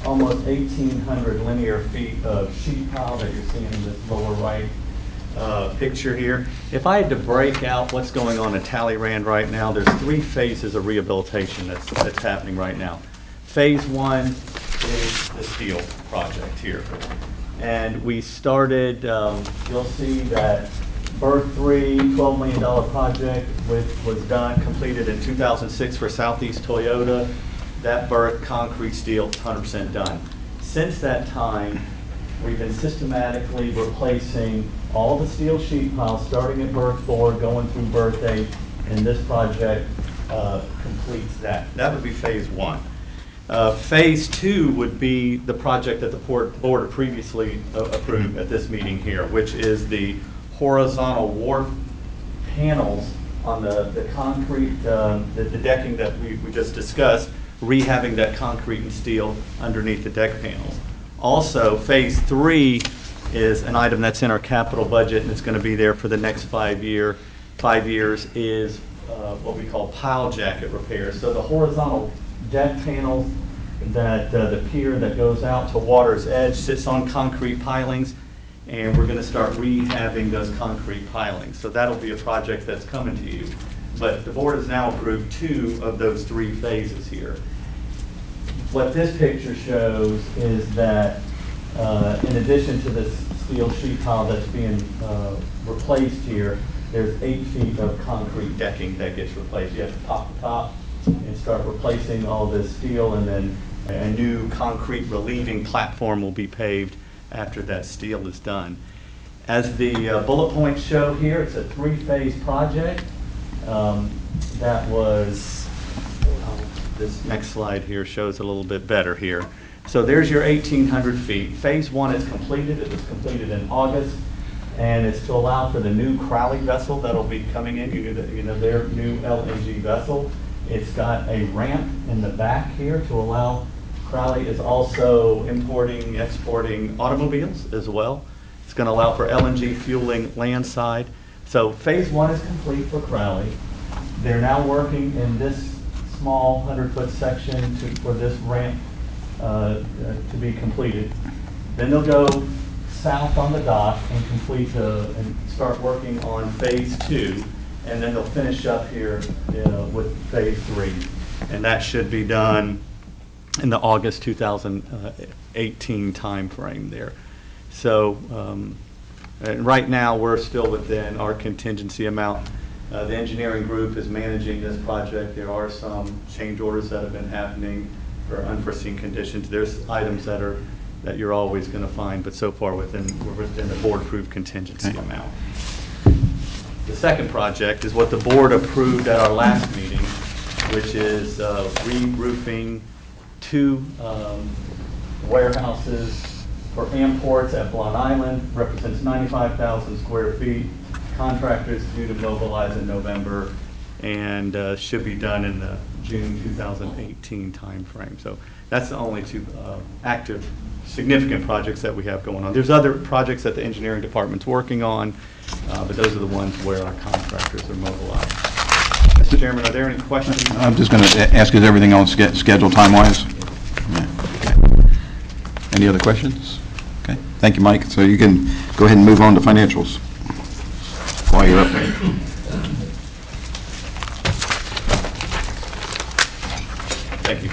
almost 1,800 linear feet of sheet pile that you're seeing in this lower right picture here. If I had to break out what's going on at Talleyrand right now, there's 3 phases of rehabilitation that's happening right now. Phase 1 is the steel project here. And we started, you'll see that Berth 3, $12 million project, which was completed in 2006 for Southeast Toyota. That berth, concrete, steel, 100% done. Since that time, We've been systematically replacing all the steel sheet piles, starting at berth 4, going through berth 8, and this project completes that. That would be phase 1. Phase 2 would be the project that the board previously approved at this meeting here, which is the horizontal wharf panels on the concrete, the decking that we just discussed, rehabbing that concrete and steel underneath the deck panels. Also, phase 3 is an item that's in our capital budget, and it's going to be there for the next 5 years, is what we call pile jacket repairs. So the horizontal deck panels, that the pier that goes out to water's edge sits on concrete pilings, and we're going to start rehabbing those concrete pilings. So that'll be a project that's coming to you. But the board has now approved 2 of those 3 phases here. What this picture shows is that in addition to this steel sheet pile that's being replaced here, there's 8 feet of concrete decking that gets replaced. You have to pop the top and start replacing all this steel, and then a new concrete relieving platform will be paved after that steel is done. As the bullet points show here, it's a 3-phase project. That was, this next slide here shows a little bit better here. So there's your 1,800 feet. Phase 1 is completed. It was completed in August, and it's to allow for the new Crowley vessel that'll be coming in. You know their new LNG vessel. It's got a ramp in the back here to allow. Crowley is also importing, exporting automobiles as well. It's going to allow for LNG fueling landside. So phase 1 is complete for Crowley. They're now working in this small 100-foot section for this ramp to be completed. Then they'll go south on the dock and complete and start working on phase 2, and then they'll finish up here with phase 3, and that should be done in the August 2018 time frame there. So and right now we're still within our contingency amount. The engineering group is managing this project. There are some change orders that have been happening for unforeseen conditions. There's items that you're always going to find, but so far we're within the board-approved contingency amount. The second project is what the board approved at our last meeting, which is re-roofing 2 warehouses for imports at Blount Island. Represents 95,000 square feet. Contractors due to mobilize in November, and should be done in the June 2018 time frame. So that's the only 2 active significant projects that we have going on. There's other projects that the engineering department's working on, but those are the ones where our contractors are mobilized. Mr. Chairman, are there any questions? I'm just going to ask, is everything on schedule time-wise? Yeah. Okay. Any other questions? Okay. Thank you, Mike. So you can go ahead and move on to financials while you're up there. Thank you.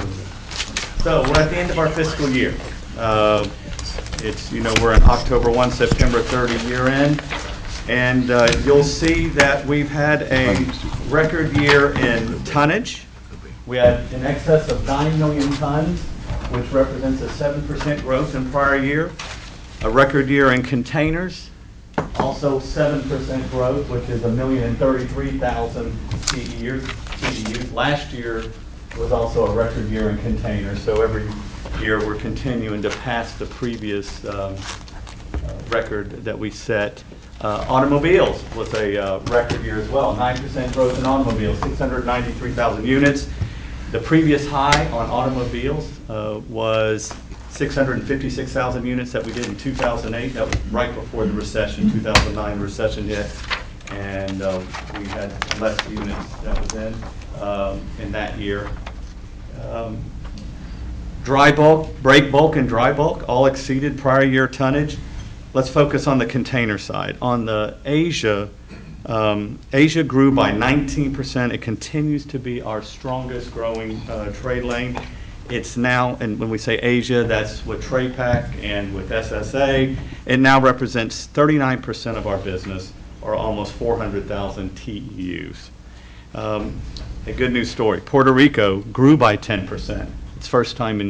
So we're at the end of our fiscal year. It's, we're in October 1, September 30 year end, and you'll see that we've had a record year in tonnage. We had in excess of 9 million tons, which represents a 7% growth in prior year. A record year in containers, also 7% growth, which is 1,033,000 TEUs. Last year was also a record year in containers, so every year we're continuing to pass the previous record that we set. Automobiles was a record year as well, 9% growth in automobiles, 693,000 units. The previous high on automobiles was 656,000 units that we did in 2008. That was right before the recession, 2009 recession hit, and we had less units that was in that year. Dry bulk, break bulk, and dry bulk all exceeded prior year tonnage. Let's focus on the container side. On the Asia, Asia grew by 19%. It continues to be our strongest growing trade lane. It's now, and when we say Asia, that's with TraPac and with SSA. It now represents 39% of our business, or almost 400,000 TEUs. A good news story. Puerto Rico grew by 10%. It's first time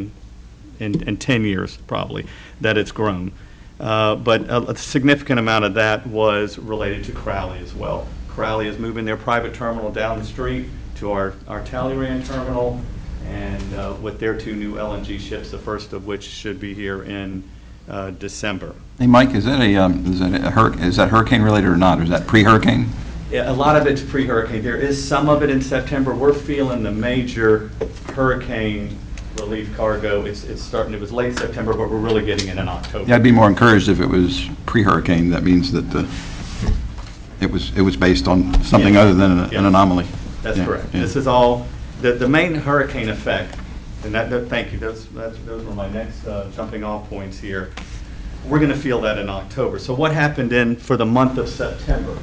in 10 years, probably, that it's grown. But a significant amount of that was related to Crowley as well. Crowley is moving their private terminal down the street to our Talleyrand terminal, and with their 2 new LNG ships, the first of which should be here in December. Hey, Mike, is that hurricane related or not? Or is that pre-hurricane? Yeah, a lot of it's pre-hurricane. There is some of it in September. We're feeling the major hurricane relief cargo. It's starting. It was late September, but we're really getting it in October. Yeah, I'd be more encouraged if it was pre-hurricane. That means that it was based on something other than an anomaly. That's correct. Yeah. This is all the main hurricane effect. And thank you. Those were my next jumping off points here. We're going to feel that in October. So what happened for the month of September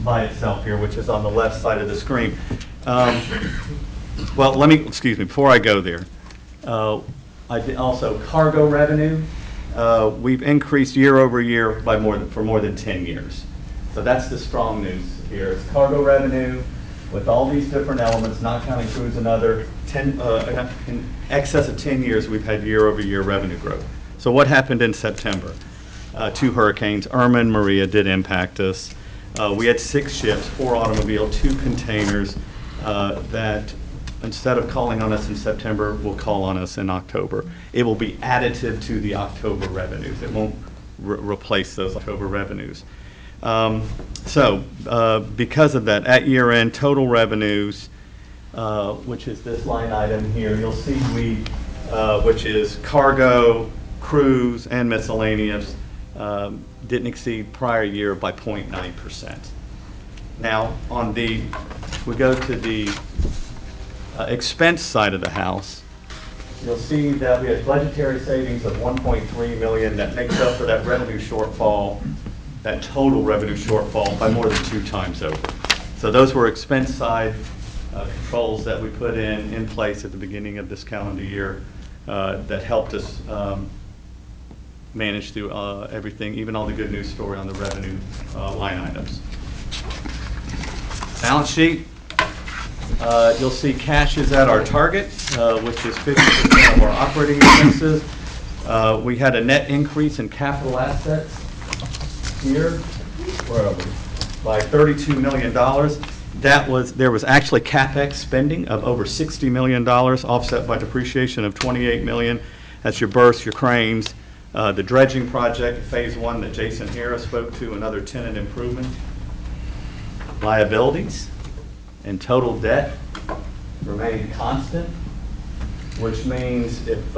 by itself here, which is on the left side of the screen? Well, before I go there, I did also cargo revenue. We've increased year over year for more than 10 years. So that's the strong news here. It's cargo revenue with all these different elements, not counting cruise and other. In excess of 10 years, we've had year over year revenue growth. So what happened in September? 2 hurricanes, Irma and Maria, did impact us. We had 6 ships, 4 automobile, 2 containers that instead of calling on us in September, will call on us in October. It will be additive to the October revenues. It won't replace those October revenues. Because of that, at year end, total revenues, which is this line item here, you'll see which is cargo, cruise, and miscellaneous, didn't exceed prior year by 0.9%. Now, if we go to the expense side of the house, you'll see that we had budgetary savings of $1.3 million that makes up for that revenue shortfall, that total revenue shortfall, by more than 2 times over. So those were expense side controls that we put in place at the beginning of this calendar year that helped us manage through everything, even all the good news story on the revenue line items. Balance sheet. You'll see cash is at our target, which is 50% of our operating expenses. We had a net increase in capital assets here, where are we? By $32 million. There was actually CapEx spending of over $60 million, offset by depreciation of $28 million. That's your berths, your cranes, the dredging project, phase 1 that Jason Harris spoke to, another tenant improvement. Liabilities and total debt remain constant, which means if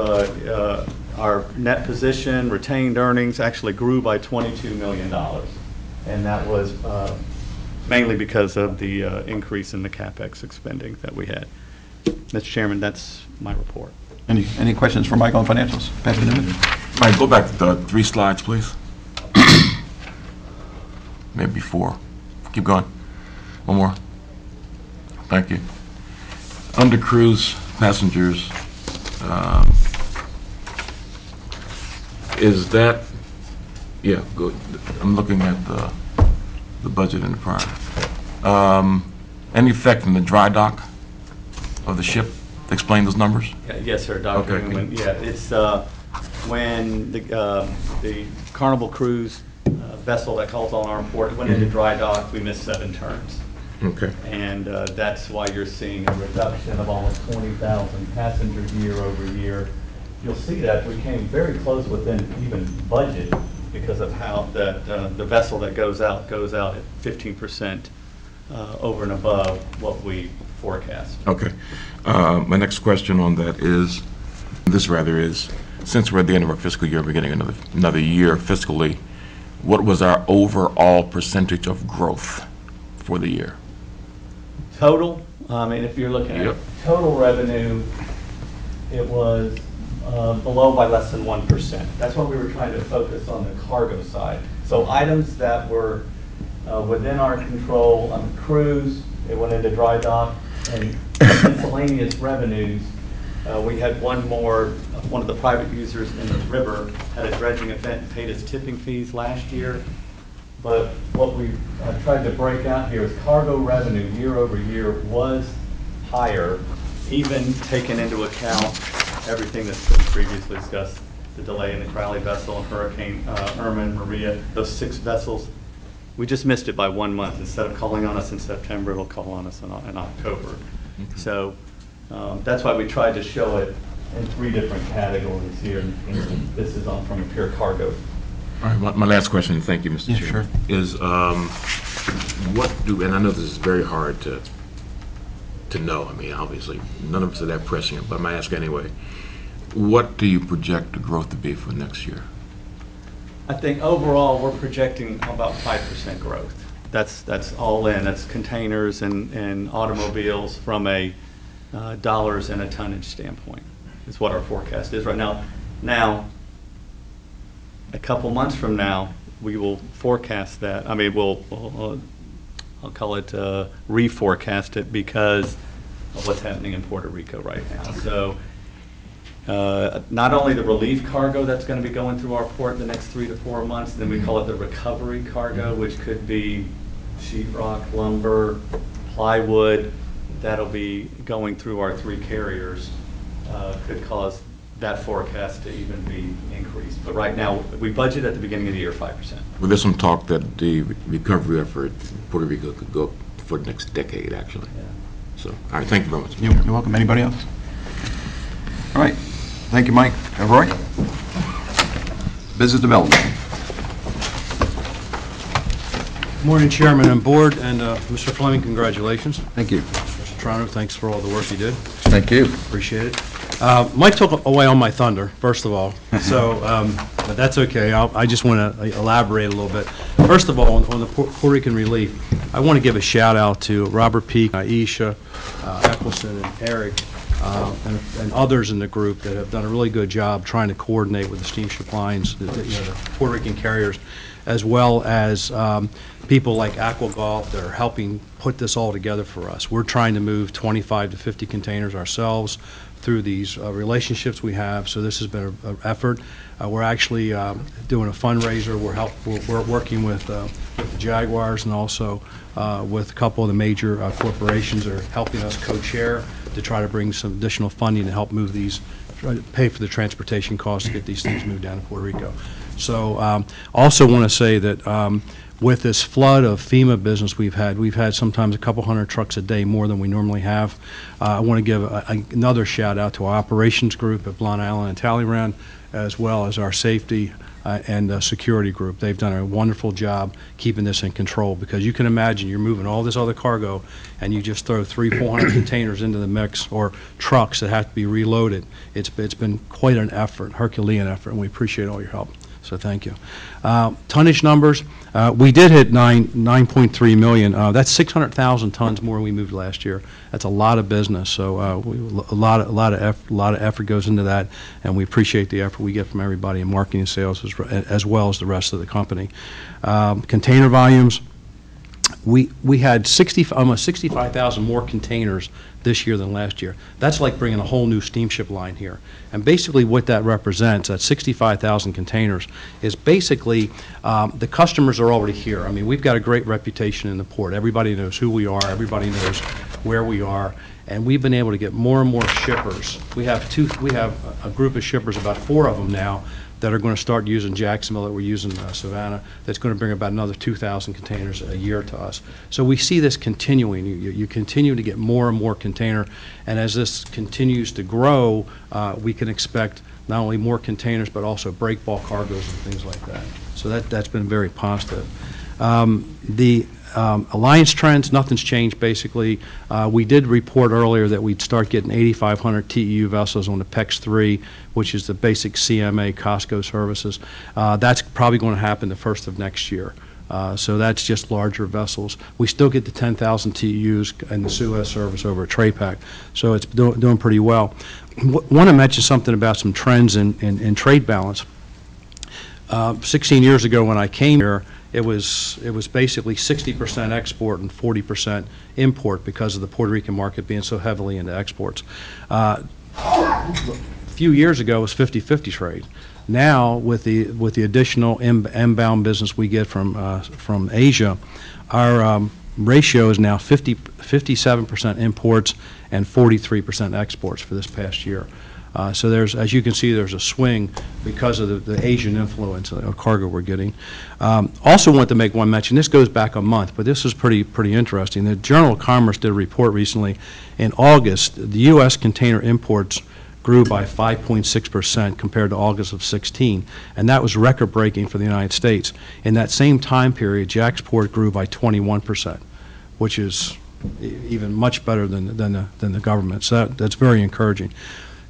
our net position, retained earnings, actually grew by $22 million. And that was mainly because of the increase in the CapEx expending that we had. Mr. Chairman, that's my report. Any questions for Mike on financials? Patrick Newman? Mike, go back to the 3 slides, please. Maybe 4. Keep going. 1 more. Thank you. Under cruise passengers, is that, yeah, good. I'm looking at the budget in the prior. Any effect in the dry dock of the ship? Explain those numbers? Yes, sir, Dr. Okay. Newman. Yeah, it's when the Carnival Cruise vessel that calls on our port went into dry dock, we missed 7 turns. Okay. And that's why you're seeing a reduction of almost 20,000 passengers year over year. You'll see that we came very close within even budget because of how the vessel that goes out at 15% over and above what we forecast. Okay. My next question on that is, since we're at the end of our fiscal year, we're getting another year fiscally, what was our overall percentage of growth for the year? Total, I mean, if you're looking at total revenue, it was below by less than 1%. That's why we were trying to focus on the cargo side. So items that were within our control on the cruise, it went into dry dock, and miscellaneous revenues. We had one of the private users in the river had a dredging event and paid us tipping fees last year. But what we tried to break out here is cargo revenue year over year was higher, even taking into account everything that's been previously the delay in the Crowley vessel and Hurricane Irma and Maria, those 6 vessels, we just missed it by 1 month. Instead of calling on us in September, it'll call on us in October. So that's why we tried to show it in 3 different categories here. And this is on from a pure cargo. All right, my last question, thank you, Mr. Chair, is what do, and I know this is very hard to know, I mean, obviously, none of us are that prescient, but I'm going to ask anyway, what do you project the growth to be for next year? I think overall, we're projecting about 5% growth. That's all in, that's containers and automobiles from a dollars and a tonnage standpoint, is what our forecast is right now. Now, a couple months from now, we will forecast that. I mean, I'll call it reforecast it because of what's happening in Puerto Rico right now. So not only the relief cargo that's going to be going through our port the next 3 to 4 months, then we call it the recovery cargo, which could be sheetrock, lumber, plywood. That'll be going through our 3 carriers. Could cause that forecast to even be increased. But right now, we budget at the beginning of the year 5%. Well, there's some talk that the recovery effort in Puerto Rico could go for the next decade, actually. Yeah. So, all right, thank you very much. You're welcome. Anybody else? All right. Thank you, Mike. Roy? Business Development. Morning, Chairman and Board, and Mr. Fleming, congratulations. Thank you. Mr. Trotter, thanks for all the work you did. Thank you. Appreciate it. Mike took away all my thunder, first of all, so but that's okay. I just want to elaborate a little bit. First of all, on the Puerto Rican relief, I want to give a shout out to Robert Peak, Aisha, Eccleston, and Eric, and others in the group that have done a really good job trying to coordinate with the steamship lines, the Puerto Rican carriers, as well as people like Aqua Golf that are helping put this all together for us. We're trying to move 25 to 50 containers ourselves through these relationships we have, so this has been an effort. We're actually doing a fundraiser. We're working with the Jaguars and also with a couple of the major corporations that are helping us co-chair to try to bring some additional funding to help move these, try to pay for the transportation costs to get these things moved down to Puerto Rico. So also want to say that with this flood of FEMA business we've had sometimes a couple hundred trucks a day more than we normally have. I want to give another shout out to our operations group at Blount Island and Talleyrand, as well as our safety and security group. They've done a wonderful job keeping this in control, because you can imagine you're moving all this other cargo and you just throw 300-400 containers into the mix, or trucks that have to be reloaded. It's been quite an effort, Herculean effort, and we appreciate all your help. So thank you. Tonnage numbers, we did hit 9.3 million. That's 600,000 tons more than we moved last year. That's a lot of business. So a lot of effort goes into that, and we appreciate the effort we get from everybody in marketing and sales as well as the rest of the company. Container volumes. We had almost 65,000 more containers this year than last year. That's like bringing a whole new steamship line here. And basically what that represents, that 65,000 containers, is basically the customers are already here. I mean, we've got a great reputation in the port. Everybody knows who we are. Everybody knows where we are. And we've been able to get more and more shippers. We have a group of shippers, about 4 of them now, that are going to start using Jacksonville, that we're using Savannah, that's going to bring about another 2,000 containers a year to us. So we see this continuing. You continue to get more and more container, and as this continues to grow, we can expect not only more containers, but also break bulk cargoes and things like that. So that's been very positive. The Alliance trends, nothing's changed basically. We did report earlier that we'd start getting 8,500 TEU vessels on the PEX 3, which is the basic CMA Costco services. That's probably going to happen the first of next year. So that's just larger vessels. We still get the 10,000 TEUs and the Suez service over at TradePac, so it's doing pretty well. Want to mention something about some trends in trade balance. 16 years ago when I came here, it was basically 60% export and 40% import because of the Puerto Rican market being so heavily into exports. A few years ago, it was 50-50 trade. Now, with the additional inbound business we get from Asia, our ratio is now 57% imports and 43% exports for this past year. So there's, as you can see, there's a swing because of the Asian influence of cargo we're getting. Also want to make one mention, this goes back a month, but this is pretty interesting. The Journal of Commerce did a report recently. In August, the U.S. container imports grew by 5.6% compared to August of 16, and that was record-breaking for the United States. In that same time period, JAXPORT grew by 21%, which is even much better than the government. So that's very encouraging.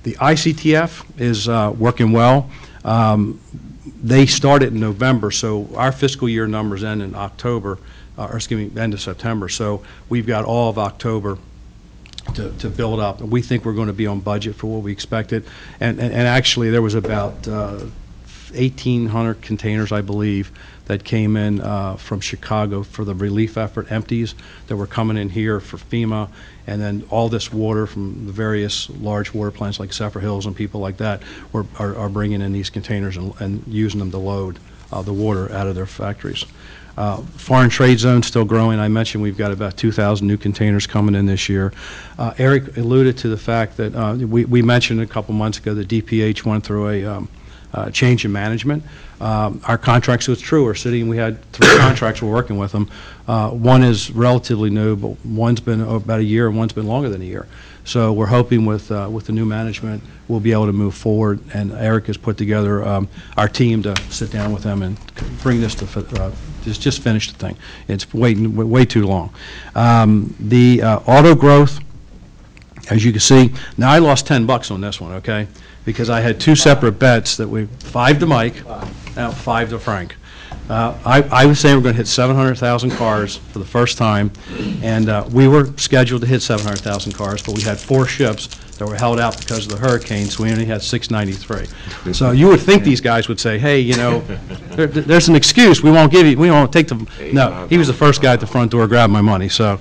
The ICTF is working well. They started in November, so our fiscal year numbers end in October, or excuse me, end of September. So we've got all of October to build up. And we think we're going to be on budget for what we expected. And actually, there was about 1,800 containers, I believe, that came in from Chicago for the relief effort, empties that were coming in here for FEMA, and then all this water from the various large water plants like Zephyr Hills and people like that are bringing in these containers and using them to load the water out of their factories. Foreign trade zone still growing. I mentioned we've got about 2,000 new containers coming in this year. Eric alluded to the fact that we mentioned a couple months ago that DPH went through a change in management. Our contracts with True are sitting, we had 3 contracts we're working with them. One is relatively new, but one's been about a year and one's been longer than a year. So we're hoping with the new management we'll be able to move forward, and Eric has put together our team to sit down with them and bring this to just finish the thing. It's way too long. The auto growth, as you can see, now I lost $10 on this one, okay? Because I had 2 separate bets that 5 to Mike, now 5 to Frank. I was saying we're going to hit 700,000 cars for the first time, and we were scheduled to hit 700,000 cars, but we had 4 ships that were held out because of the hurricane, so we only had 693. So you would think these guys would say, hey, you know, there's an excuse, we won't take them. No, he was the first guy at the front door grabbing my money, so.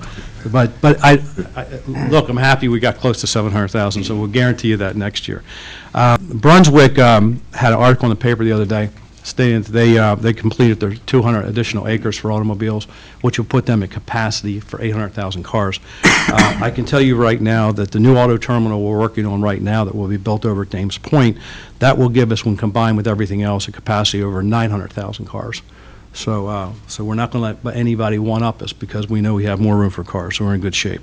But look, I'm happy we got close to 700,000, so we'll guarantee you that next year. Brunswick had an article in the paper the other day stating that they completed their 200 additional acres for automobiles, which will put them at capacity for 800,000 cars. I can tell you right now that the new auto terminal we're working on right now that will be built over at Dames Point, that will give us, when combined with everything else, a capacity over 900,000 cars. So we're not going to let anybody one-up us because we know we have more room for cars, so we're in good shape.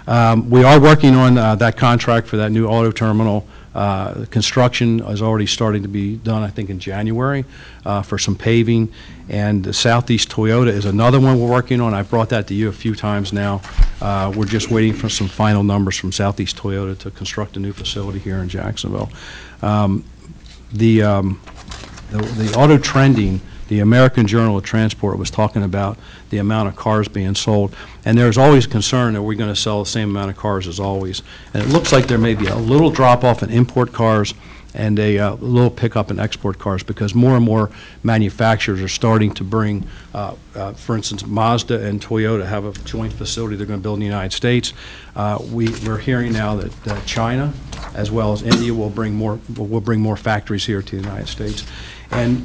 We are working on that contract for that new auto terminal. Construction is already starting to be done, I think, in January for some paving. And the Southeast Toyota is another one we're working on. I've brought that to you a few times now. We're just waiting for some final numbers from Southeast Toyota to construct a new facility here in Jacksonville. The auto trending, the American Journal of Transport was talking about the amount of cars being sold, and there's always concern that we're going to sell the same amount of cars as always. And it looks like there may be a little drop-off in import cars and a little pickup in export cars because more and more manufacturers are starting to bring, for instance, Mazda and Toyota have a joint facility they're going to build in the United States. We're hearing now that China, as well as India, will bring more factories here to the United States. And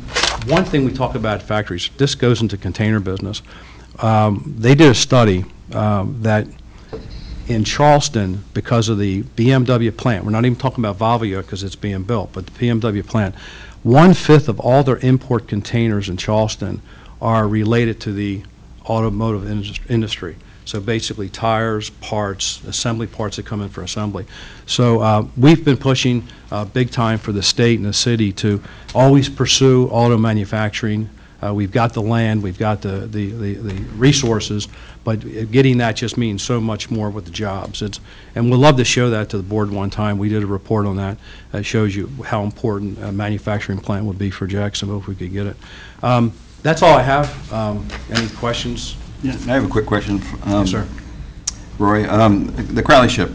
one thing we talk about at factories, this goes into container business. They did a study that in Charleston, because of the BMW plant, we're not even talking about Volvo because it's being built, but the BMW plant, 1/5 of all their import containers in Charleston are related to the automotive industry. So basically tires, parts, assembly parts that come in for assembly. So we've been pushing big time for the state and the city to always pursue auto manufacturing. We've got the land, we've got the resources, but getting that just means so much more with the jobs. And we'd love to show that to the board one time. We did a report on that. That shows you how important a manufacturing plant would be for Jacksonville if we could get it. That's all I have. Any questions? Yeah, I have a quick question. Yes, sir. Roy, the Crowley ship,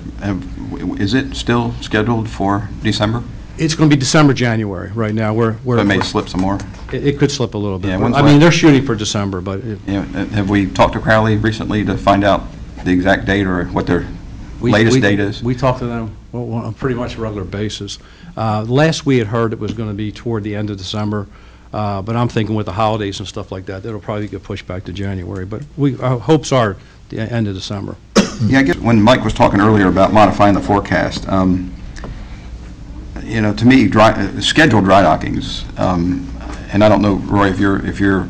is it still scheduled for December? It's going to be December, January right now. It may slip some more? It could slip a little bit. Yeah, I mean, they're shooting for December, but... Have we talked to Crowley recently to find out the exact date or what their latest date is? We talk to them on a pretty much regular basis. Last we had heard it was going to be toward the end of December. But I'm thinking with the holidays and stuff like that, that'll probably get pushed back to January. But our hopes are the end of December. Yeah, I guess when Mike was talking earlier about modifying the forecast, you know, to me, scheduled dry dockings, and I don't know, Roy, if your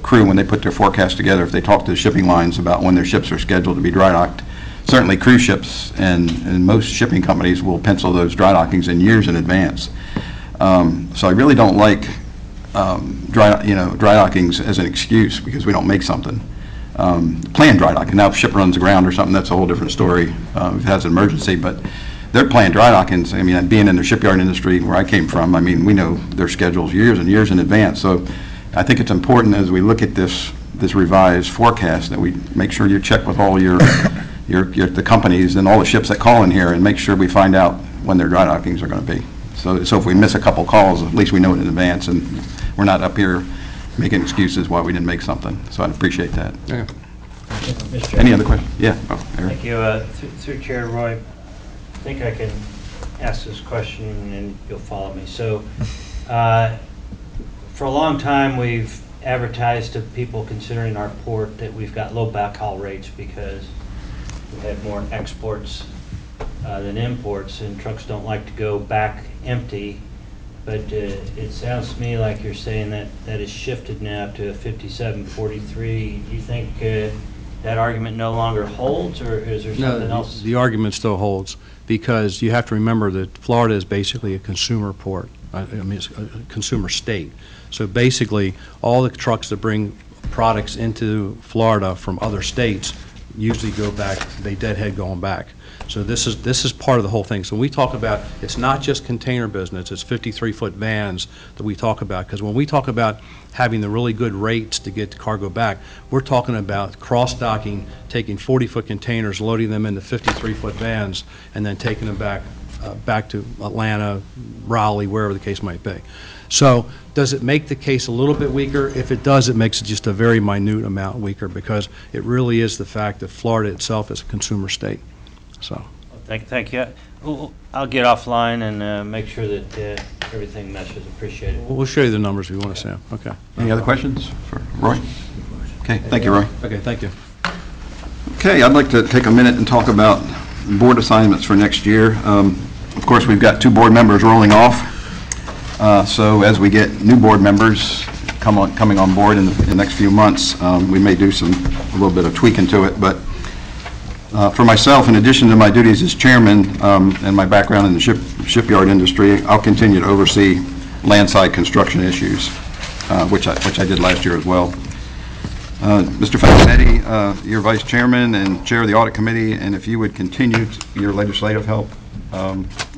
crew, when they put their forecast together, if they talk to the shipping lines about when their ships are scheduled to be dry docked, certainly cruise ships and most shipping companies will pencil those dry dockings in years in advance. So I really don't like dry dockings as an excuse because we don't make something. Planned dry docking. Now, if ship runs aground or something, that's a whole different story. If it has an emergency, but they're planned dry dockings. I mean, being in the shipyard industry where I came from, I mean, we know their schedules years and years in advance. So I think it's important as we look at this revised forecast that we make sure you check with all the companies and all the ships that call in here and make sure we find out when their dry dockings are going to be. So if we miss a couple calls, at least we know it in advance and we're not up here making excuses why we didn't make something. So I'd appreciate that. Yeah. Any other questions? Yeah. Oh, Eric. Thank you. Through Chair Roy, I think I can ask this question and you'll follow me. So for a long time, we've advertised to people considering our port that we've got low backhaul rates because we have more exports than imports, and trucks don't like to go back empty. But it sounds to me like you're saying that has shifted now to a 57-43. Do you think that argument no longer holds, or is there something else? The argument still holds because you have to remember that Florida is basically a consumer port. I mean, it's a consumer state. So basically, all the trucks that bring products into Florida from other states usually go back, they deadhead going back. So this is part of the whole thing. So when we talk about, it's not just container business, it's 53-foot vans that we talk about. Because when we talk about having the really good rates to get the cargo back, we're talking about cross-docking, taking 40-foot containers, loading them into 53-foot vans, and then taking them back to Atlanta, Raleigh, wherever the case might be. So does it make the case a little bit weaker? If it does, it makes it just a very minute amount weaker because it really is the fact that Florida itself is a consumer state. So. Thank you. I'll get offline and make sure that everything meshes. Appreciate it. We'll show you the numbers if you want to see them. Okay. Any other questions for Roy? Okay, thank you, Roy. Okay, thank you. Okay, I'd like to take a minute and talk about board assignments for next year. Of course, we've got 2 board members rolling off. So as we get new board members coming on board in the next few months, we may do a little bit of tweaking to it. But for myself, in addition to my duties as chairman and my background in the shipyard industry, I'll continue to oversee landside construction issues, which I did last year as well. Mr. Fascinetti, you're vice chairman and chair of the audit committee, and if you would continue your legislative help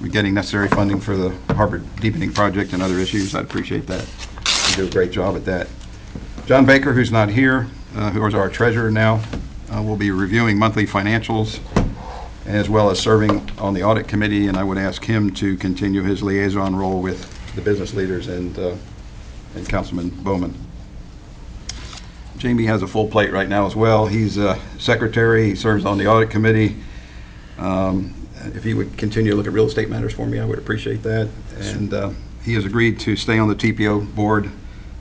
with getting necessary funding for the harbor deepening project and other issues, I'd appreciate that. You do a great job at that. John Baker, who's not here, who is our treasurer now, will be reviewing monthly financials as well as serving on the audit committee, and I would ask him to continue his liaison role with the business leaders and Councilman Bowman. Jamie has a full plate right now as well. He's secretary, he serves on the audit committee. If he would continue to look at real estate matters for me, I would appreciate that. And he has agreed to stay on the TPO board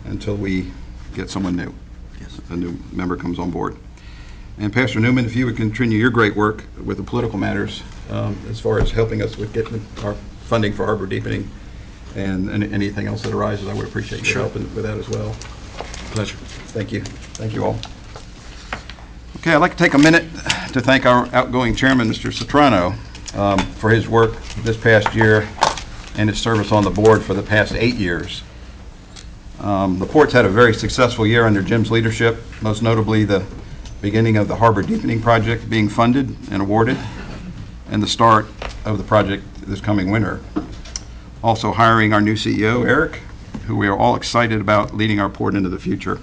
until we get someone new. Yes. A new member comes on board. And Pastor Newman, if you would continue your great work with the political matters as far as helping us with getting our funding for harbor deepening and anything else that arises, I would appreciate your help with that as well. Pleasure. Thank you. Thank you all. Okay, I'd like to take a minute to thank our outgoing chairman, Mr. Soprano, for his work this past year and his service on the board for the past 8 years. The port's had a very successful year under Jim's leadership, most notably the beginning of the harbor deepening project being funded and awarded, and the start of the project this coming winter. Also hiring our new CEO, Eric, who we are all excited about leading our port into the future.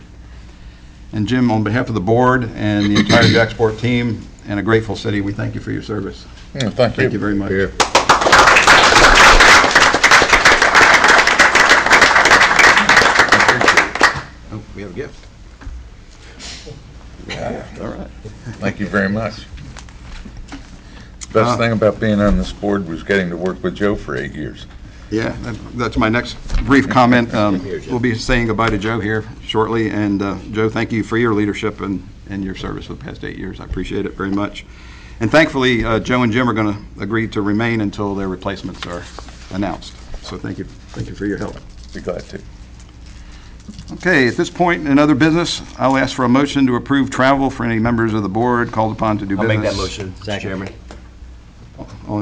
And Jim, on behalf of the board and the entire JAXPORT team and a grateful city, we thank you for your service. Thank you. Thank you very much. Here. Oh, we have a gift. Yeah. All right. Thank you very much. Best thing about being on this board was getting to work with Joe for 8 years. Yeah, that's my next brief comment. We'll be saying goodbye to Joe here shortly, and Joe, thank you for your leadership and your service for the past 8 years. I appreciate it very much. And thankfully, Joe and Jim are going to agree to remain until their replacements are announced. So thank you for your help. Be glad to. Okay, at this point, in other business, I'll ask for a motion to approve travel for any members of the board called upon to do I'll business. make that motion, Mr. Chairman.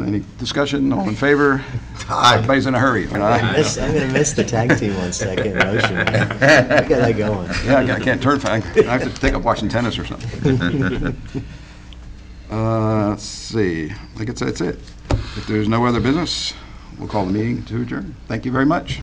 Any discussion? All in favor? Everybody's in a hurry. I'm going to miss the tag team on second motion. Look at that going. Yeah, I can't turn, I have to take up watching tennis or something. Let's see, I guess that's it. If there's no other business, we'll call the meeting to adjourn. Thank you very much.